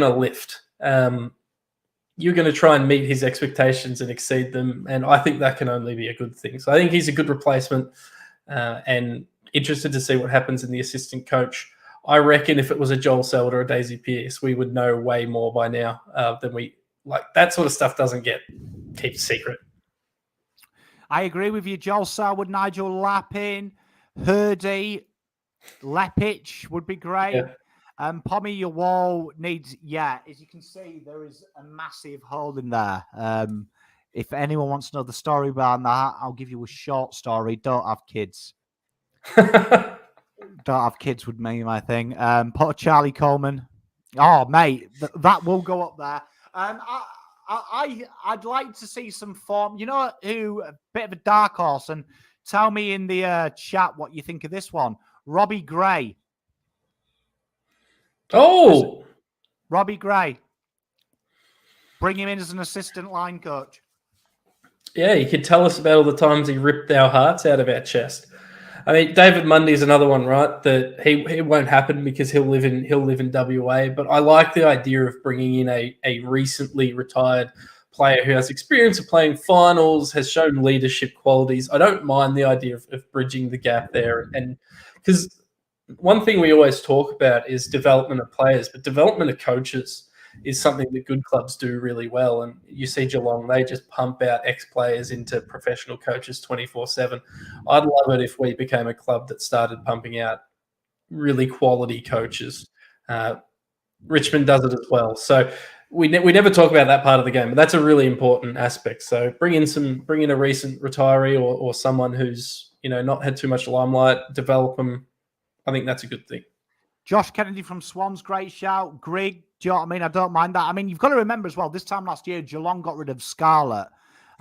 lift. You're going to try and meet his expectations and exceed them. And I think that can only be a good thing. So I think he's a good replacement, and interested to see what happens in the assistant coach. I reckon if it was a Joel Selwood or a Daisy Pierce, we would know way more by now than we like. That sort of stuff doesn't get kept secret. I agree with you. Joel Selwood, Nigel Lappin, Hurdy, Lepich would be great. Yeah. Pommy, your wall needs, as you can see, there is a massive hole in there. If anyone wants to know the story behind that, I'll give you a short story. Don't have kids. Don't have kids would be my thing. Put Charlie Coleman. Oh, mate, that will go up there. I'd like to see some form. You know who, a bit of a dark horse, and tell me in the chat what you think of this one. Robbie Gray. Oh! Robbie Gray. Bring him in as an assistant line coach. Yeah, he could tell us about all the times he ripped our hearts out of our chest. I mean, David Mundy is another one, right? That it won't happen because he'll live in WA. But I like the idea of bringing in a recently retired player who has experience of playing finals, has shown leadership qualities. I don't mind the idea of bridging the gap there, and because one thing we always talk about is development of players, but development of coaches. is something that good clubs do really well. And you see Geelong, they just pump out ex-players into professional coaches 24/7. I'd love it if we became a club that started pumping out really quality coaches. Richmond does it as well. So we never talk about that part of the game, but that's a really important aspect. So bring in a recent retiree or someone who's not had too much limelight, develop them. I think that's a good thing. Josh Kennedy from Swans, great shout. Greg, do you know what I mean? I don't mind that. I mean, you've got to remember as well, this time last year, Geelong got rid of Scarlett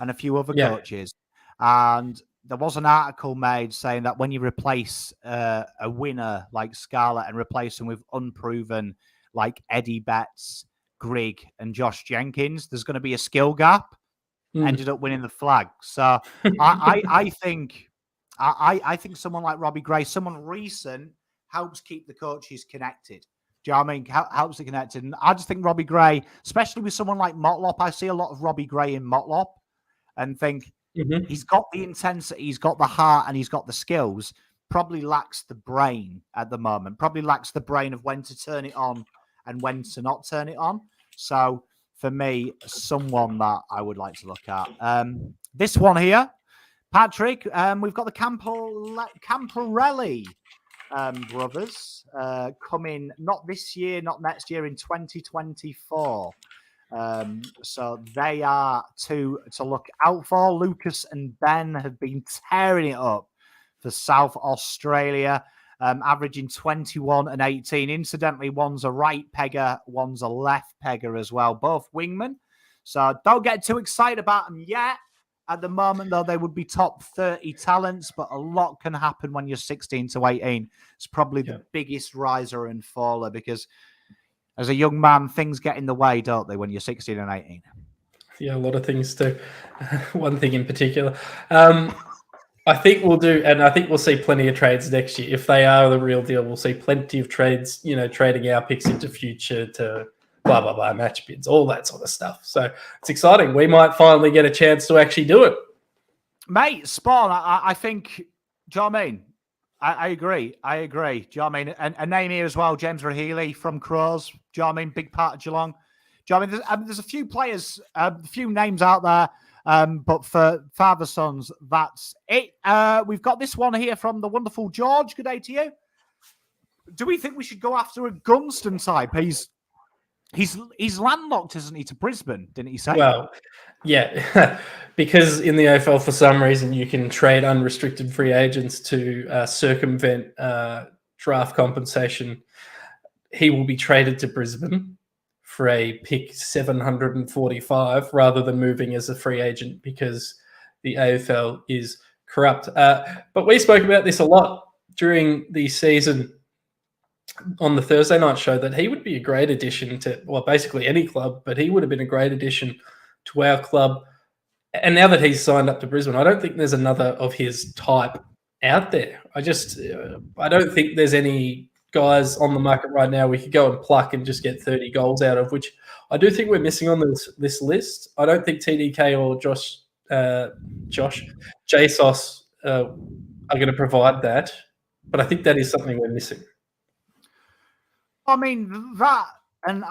and a few other coaches. And there was an article made saying that when you replace a winner like Scarlett and replace them with unproven like Eddie Betts, Grigg, and Josh Jenkins, there's going to be a skill gap. Ended up winning the flag. So I think someone like Robbie Gray, someone recent, helps keep the coaches connected. Do you know what I mean? Helps it connected. And I just think Robbie Gray, especially with someone like Motlop, I see a lot of Robbie Gray in Motlop and think he's got the intensity, he's got the heart, and he's got the skills. Probably lacks the brain at the moment. Probably lacks the brain of when to turn it on and when to not turn it on. So for me, someone that I would like to look at. This one here, Patrick, we've got the Camporelli brothers coming not this year, not next year, in 2024. So they are to look out for. Lucas and Ben have been tearing it up for South Australia, averaging 21 and 18. Incidentally, one's a right pegger, one's a left pegger as well, both wingmen. So don't get too excited about them yet. At the moment, though, they would be top 30 talents, but a lot can happen when you're 16 to 18. It's probably the biggest riser and faller because as a young man, things get in the way, don't they, when you're 16 and 18? Yeah, a lot of things too. One thing in particular. I think we'll see plenty of trades next year. If they are the real deal, we'll see plenty of trades, trading our picks into future to blah, blah, blah, match bids, all that sort of stuff. So it's exciting. We might finally get a chance to actually do it. Mate, Spawn, I think, do you know what I mean? I agree. Do you know what I mean? And a name here as well, James Rahili from Crows. Do you know what I mean? Big part of Geelong. Do you know what I mean? There's a few players, a few names out there, but for father sons, that's it. We've got this one here from the wonderful George. Good day to you. Do we think we should go after a Gunston type? He's landlocked, isn't he, to Brisbane? Didn't he say? Well, yeah, because in the AFL, for some reason, you can trade unrestricted free agents to circumvent draft compensation. He will be traded to Brisbane for a pick 745 rather than moving as a free agent because the AFL is corrupt. But we spoke about this a lot during the season on the Thursday night show that he would be a great addition to, well, basically any club, but he would have been a great addition to our club. And now that he's signed up to Brisbane, I don't think there's another of his type out there. I don't think there's any guys on the market right now we could go and pluck and just get 30 goals out of, which I do think we're missing on this list. I don't think TDK or Josh JSOS are going to provide that, but I think that is something we're missing. I mean, that, and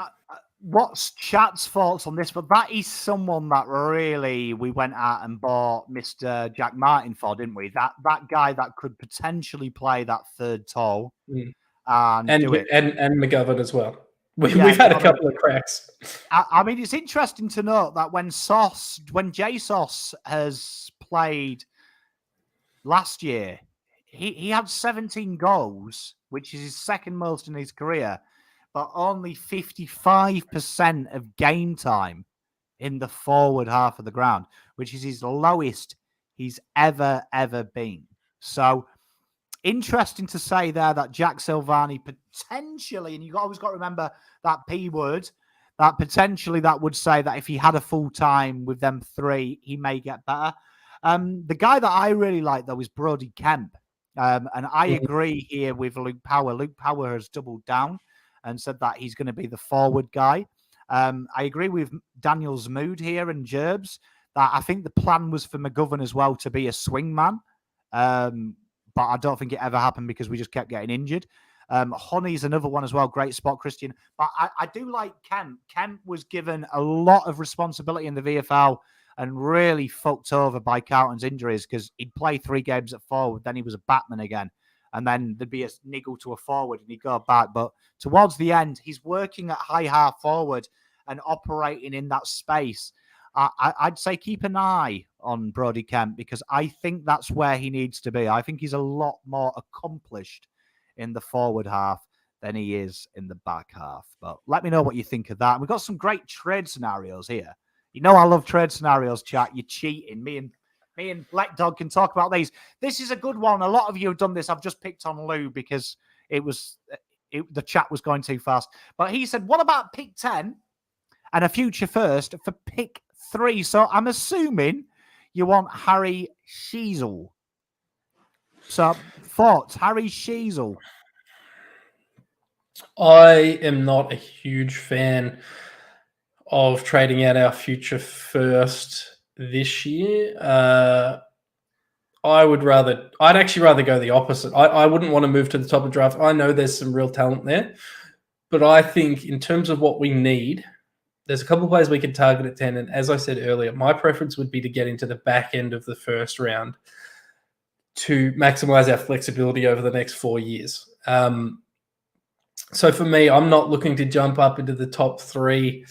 what's Chat's thoughts on this, but that is someone that really we went out and bought Mr. Jack Martin for, didn't we? That guy that could potentially play that third toll and do it. And McGovern as well. We've had a couple of cracks. I mean, it's interesting to note that when JSOS has played last year, he had 17 goals, which is his second most in his career, but only 55% of game time in the forward half of the ground, which is his lowest he's ever been. So interesting to say there that Jack Silvani potentially, and you've always got to remember that P word, that potentially that would say that if he had a full time with them three, he may get better. The guy that I really like, though, is Brodie Kemp. And I agree here with Luke Power. Luke Power has doubled down and said that he's going to be the forward guy. I agree with Daniel's mood here and Gerbs that I think the plan was for McGovern as well to be a swing man. But I don't think it ever happened because we just kept getting injured. Honey's another one as well. Great spot, Christian. But I do like Kemp. Kemp was given a lot of responsibility in the VFL and really fucked over by Carlton's injuries because he'd play 3 games at forward, then he was a batsman again. And then there'd be a niggle to a forward and he'd go back. But towards the end, he's working at high half forward and operating in that space. I'd say keep an eye on Brodie Kemp because I think that's where he needs to be. I think he's a lot more accomplished in the forward half than he is in the back half. But let me know what you think of that. We've got some great trade scenarios here. You know I love trade scenarios, chat. You're cheating. Me and Black Dog can talk about these. This is a good one. A lot of you have done this. I've just picked on Lou because the chat was going too fast. But he said, what about pick 10 and a future first for pick 3? So I'm assuming you want Harry Sheezel. So thoughts, Harry Sheezel. I am not a huge fan of trading out our future first this year. I'd actually rather go the opposite. I wouldn't want to move to the top of the draft. I know there's some real talent there, but I think in terms of what we need, there's a couple of players we could target at 10. And as I said earlier, my preference would be to get into the back end of the first round to maximize our flexibility over the next 4 years. So for me, I'm not looking to jump up into the top 3.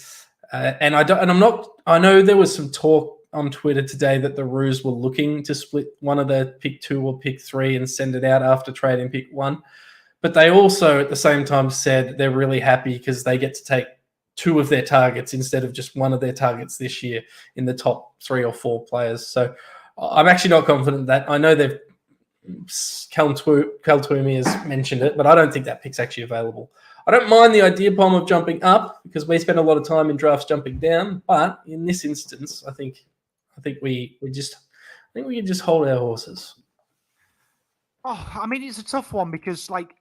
I know there was some talk on Twitter today that the Roos were looking to split one of the pick 2 or pick 3 and send it out after trading pick 1. But they also at the same time said they're really happy because they get to take 2 of their targets instead of just one of their targets this year in the top 3 or 4 players. So I'm actually not confident that. I know Cal Twomey has mentioned it, but I don't think that pick's actually available. I don't mind the idea, Palm, of jumping up because we spend a lot of time in drafts jumping down. But in this instance, I think we can just hold our horses. Oh, I mean, it's a tough one because like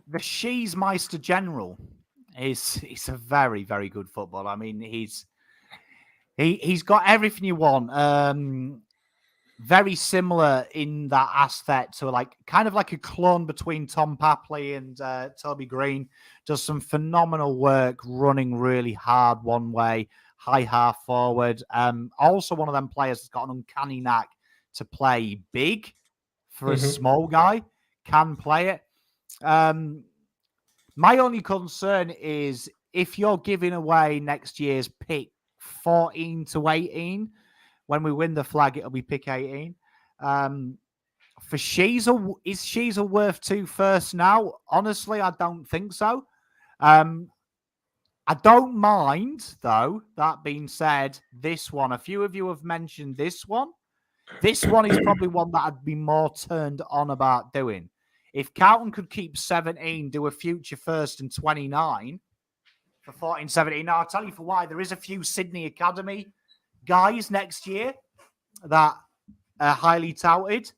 the Sheesmeister General he's a very, very good footballer. I mean, he's got everything you want. Very similar in that aspect to kind of like a clone between Tom Papley and Toby Green. Does some phenomenal work running really hard one way, high half forward. Also one of them players that's got an uncanny knack to play big for a small guy, can play it. My only concern is if you're giving away next year's pick 14 to 18, when we win the flag, it'll be pick 18. For Sheezel, is Sheezel worth 2 firsts now? Honestly, I don't think so. I don't mind, though, that being said, this one. A few of you have mentioned this one. This one is probably one that I'd be more turned on about doing. If Carlton could keep 17, do a future first and 29 for 14-17. Now, I'll tell you for why. There is a few Sydney Academy guys next year that are highly touted.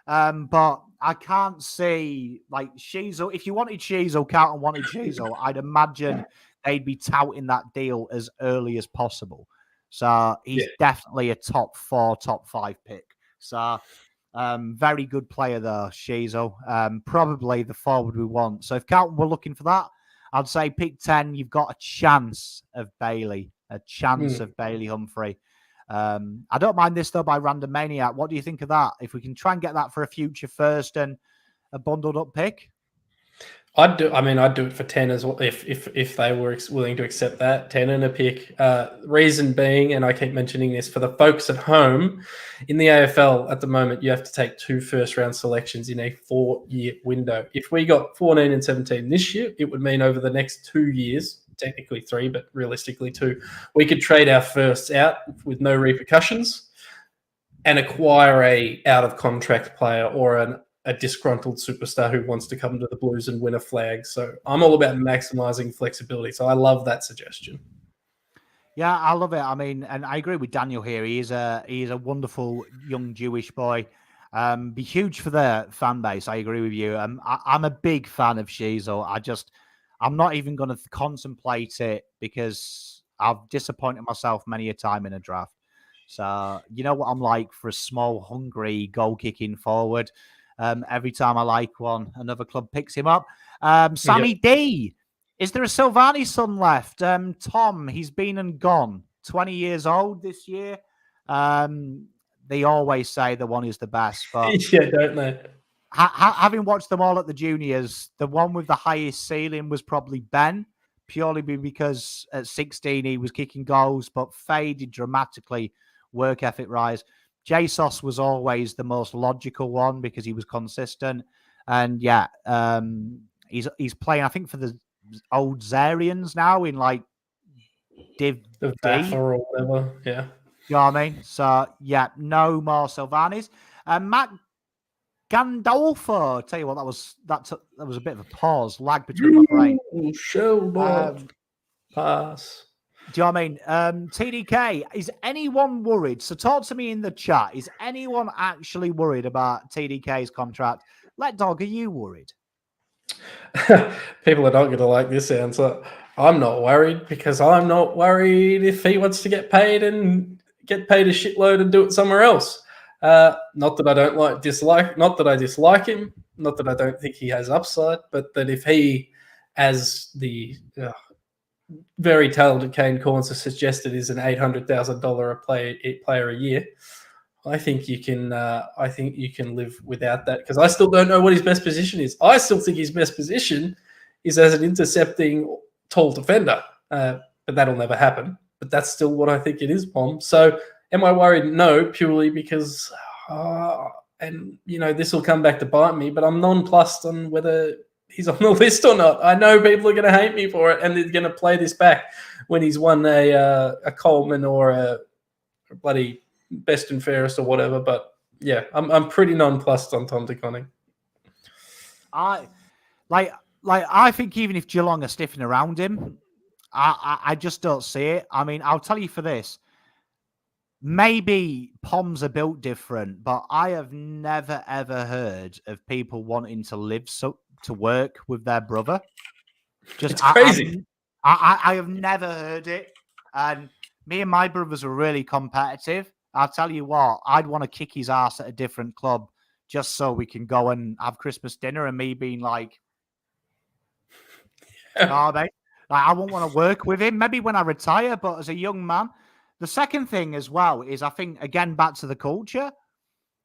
But I can't see, Sheezel. If you wanted Sheezel, Carlton wanted Sheezel, I'd imagine they'd be touting that deal as early as possible. So he's definitely a top 4, top 5 pick. So very good player there, Sheezel. Probably the forward we want. So if Carlton were looking for that, I'd say pick 10, you've got a chance of Bailey, Bailey Humphrey. I don't mind this, though, by Random Maniac. What do you think of that? If we can try and get that for a future first and a bundled up pick? I'd do it for 10 as well if they were willing to accept that 10 and a pick. Reason being, and I keep mentioning this for the folks at home, in the AFL at the moment, you have to take 2 first-round selections in a 4-year window. If we got 14 and 17 this year, it would mean over the next 2 years, technically 3, but realistically 2, we could trade our firsts out with no repercussions and acquire a out-of-contract player or a disgruntled superstar who wants to come to the Blues and win a flag. So I'm all about maximizing flexibility. So I love that suggestion. Yeah, I love it. I mean, and I agree with Daniel here. He is a wonderful young Jewish boy. Be huge for their fan base. I agree with you. I'm a big fan of Sheezel. I'm not even going to contemplate it because I've disappointed myself many a time in a draft. So you know what I'm like for a small, hungry, goal-kicking forward. Every time I like one, another club picks him up. Sammy D, is there a Silvani son left? Tom, he's been and gone. 20 years old this year. They always say the one is the best, but Yeah, don't they? Having watched them all at the juniors, the one with the highest ceiling was probably Ben, purely because at 16 he was kicking goals, but faded dramatically, work ethic rise. Jesus was always the most logical one because he was consistent. And he's playing, I think, for the old Zarians now in like Div The D. Baffa or whatever. Yeah. You know what I mean? So, no more Silvanis. Matt Gandolfo. Tell you what, that was a bit of a pause, lag between my brain. Show pass. Do you know what I mean? TDK, is anyone worried? So talk to me in the chat. Is anyone actually worried about TDK's contract? Let Dog, are you worried? People are not going to like this answer. I'm not worried because I'm not worried if he wants to get paid a shitload and do it somewhere else. Not that I don't dislike, not that I dislike him, not that I don't think he has upside, but that if he, as the very talented Kane Corns has suggested, is an $800,000 player a year, I think you can live without that, because I still don't know what his best position is. I still think his best position is as an intercepting tall defender, but that'll never happen. But that's still what I think it is, Pom. So am I worried? No, purely because, this will come back to bite me, but I'm nonplussed on whether he's on the list or not. I know people are going to hate me for it, and they're going to play this back when he's won a Coleman or a bloody best and fairest or whatever. But yeah, I'm pretty nonplussed on Tom De Koning. I think even if Geelong are sniffing around him, I just don't see it. I mean, I'll tell you for this. Maybe Poms are built different, but I have never, ever heard of people wanting to work with their brother. It's crazy. I have never heard it. And me and my brothers were really competitive. I'll tell you what, I'd want to kick his ass at a different club just so we can go and have Christmas dinner, and me being like, I won't want to work with him. Maybe when I retire, but as a young man. The second thing as well is, I think, again, back to the culture.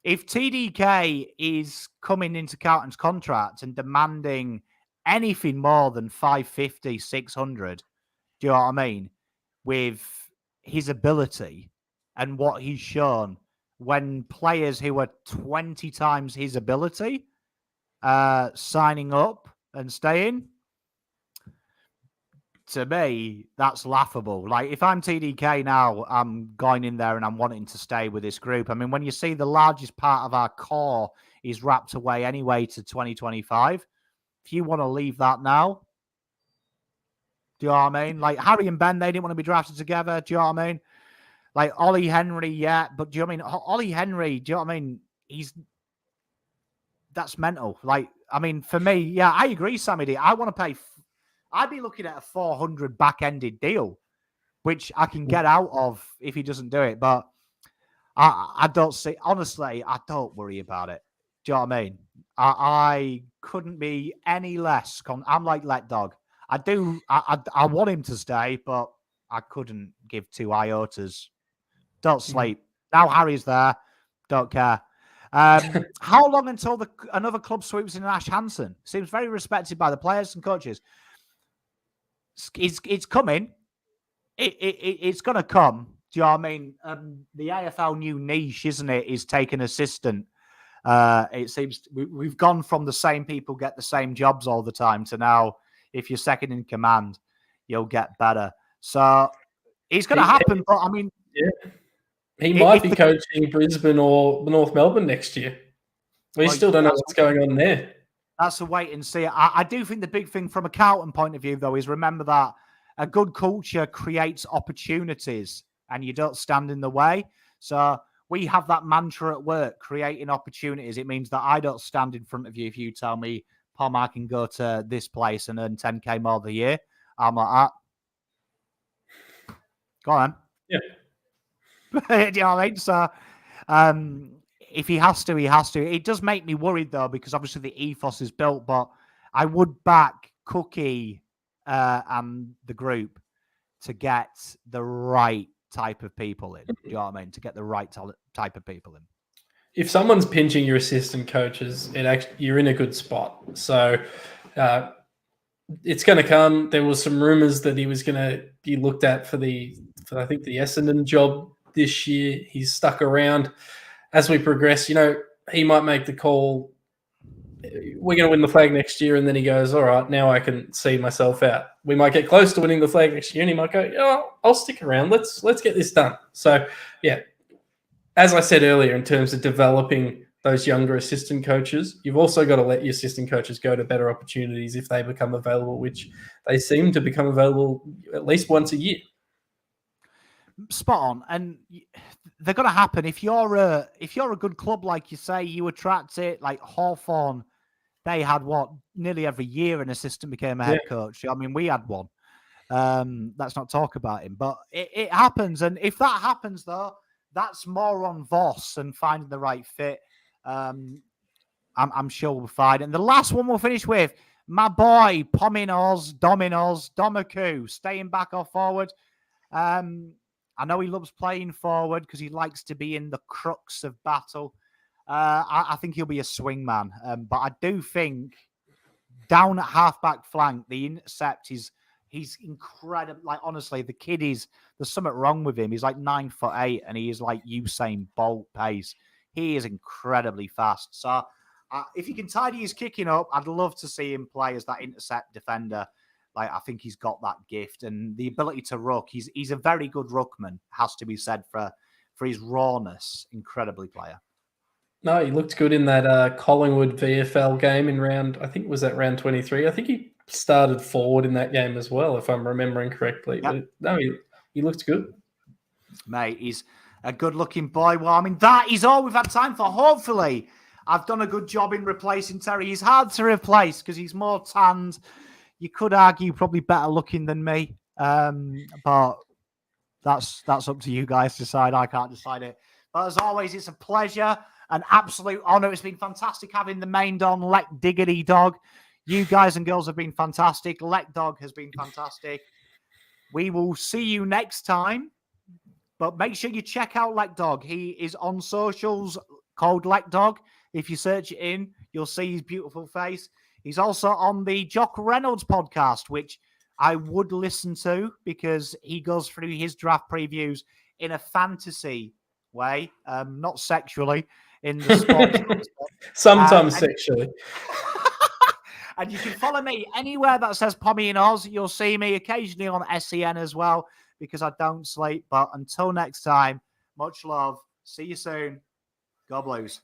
If TDK is coming into Carlton's contract and demanding anything more than 550, 600, do you know what I mean? With his ability and what he's shown, when players who are 20 times his ability signing up and staying, to me, that's laughable. Like, if I'm TDK now, I'm going in there and I'm wanting to stay with this group. I mean, when you see the largest part of our core is wrapped away anyway to 2025, if you want to leave that now, do you know what I mean? Like, Harry and Ben, they didn't want to be drafted together. Do you know what I mean? Like, Ollie Henry, yeah. But do you know what I mean? Ollie Henry, do you know what I mean? That's mental. Like, I mean, for me, yeah, I agree, Sammy D. I want to pay... I'd be looking at a 400 back-ended deal, which I can get out of if he doesn't do it. But I don't see... Honestly, I don't worry about it. Do you know what I mean? I couldn't be any less... I'm like Let Dog. I want him to stay, but I couldn't give 2 iotas. Don't sleep. Now Harry's there. Don't care. How long until another club sweeps in Ash Hansen? Seems very respected by the players and coaches. It's coming. It's going to come. Do you know what I mean? The AFL new niche, isn't it, is take an assistant. It seems we've gone from the same people get the same jobs all the time to now, if you're second in command, you'll get better. So it's going to happen. But I mean, yeah, he might be coaching Brisbane or North Melbourne next year. We still don't know what's going on there. That's a wait and see. I do think the big thing from a Carlton point of view, though, is remember that a good culture creates opportunities and you don't stand in the way. So we have that mantra at work, creating opportunities. It means that I don't stand in front of you if you tell me, Pom, I can go to this place and earn 10K more the year. I'm like, Go on. Yeah. Do you know what I mean? So if he has to, he has to. It does make me worried though, because obviously the ethos is built. But I would back Cookie and the group to get the right type of people in. Do you know what I mean? To get the right type of people in. If someone's pinching your assistant coaches, you're in a good spot. So it's going to come. There was some rumors that he was going to be looked at for I think the Essendon job this year. He's stuck around. As we progress, he might make the call. We're going to win the flag next year, and then he goes, all right, now I can see myself out. We might get close to winning the flag next year, and he might go, I'll stick around. Let's get this done. So, yeah, as I said earlier, in terms of developing those younger assistant coaches, you've also got to let your assistant coaches go to better opportunities if they become available, which they seem to become available at least once a year. Spot on, and they're going to happen if you're a good club, like you say, you attract it. Like Hawthorn, they had nearly every year an assistant became a head coach. I mean, we had one. Let's not talk about him, but it happens, and if that happens, though, that's more on Voss and finding the right fit. I'm sure we'll find. And the last one we'll finish with, my boy Domino's Domaku, staying back or forward. I know he loves playing forward because he likes to be in the crux of battle. I think he'll be a swing man. But I do think down at halfback flank, the intercept, he's incredible. Like, honestly, the kid there's something wrong with him. He's like 9'8" and he is like Usain Bolt pace. He is incredibly fast. So if he can tidy his kicking up, I'd love to see him play as that intercept defender. Like, I think he's got that gift and the ability to ruck. He's a very good ruckman, has to be said, for his rawness. Incredibly player. No, he looked good in that Collingwood VFL game in round 23. I think he started forward in that game as well, if I'm remembering correctly. Yep. But no, he looked good. Mate, he's a good-looking boy. Well, I mean, that is all we've had time for. Hopefully, I've done a good job in replacing Terry. He's hard to replace because he's more tanned. You could argue probably better looking than me, but that's up to you guys to decide. I can't decide it. But as always, it's a pleasure, an absolute honour. It's been fantastic having the main Don, Lek Diggity Dog. You guys and girls have been fantastic. Lek Dog has been fantastic. We will see you next time. But make sure you check out Lek Dog. He is on socials called Lek Dog. If you search it in, you'll see his beautiful face. He's also on the Jock Reynolds podcast, which I would listen to because he goes through his draft previews in a fantasy way, not sexually, in the sports. Sometimes sexually. And you can follow me anywhere that says Pommy and Oz. You'll see me occasionally on SEN as well because I don't sleep. But until next time, much love. See you soon. Go Blues.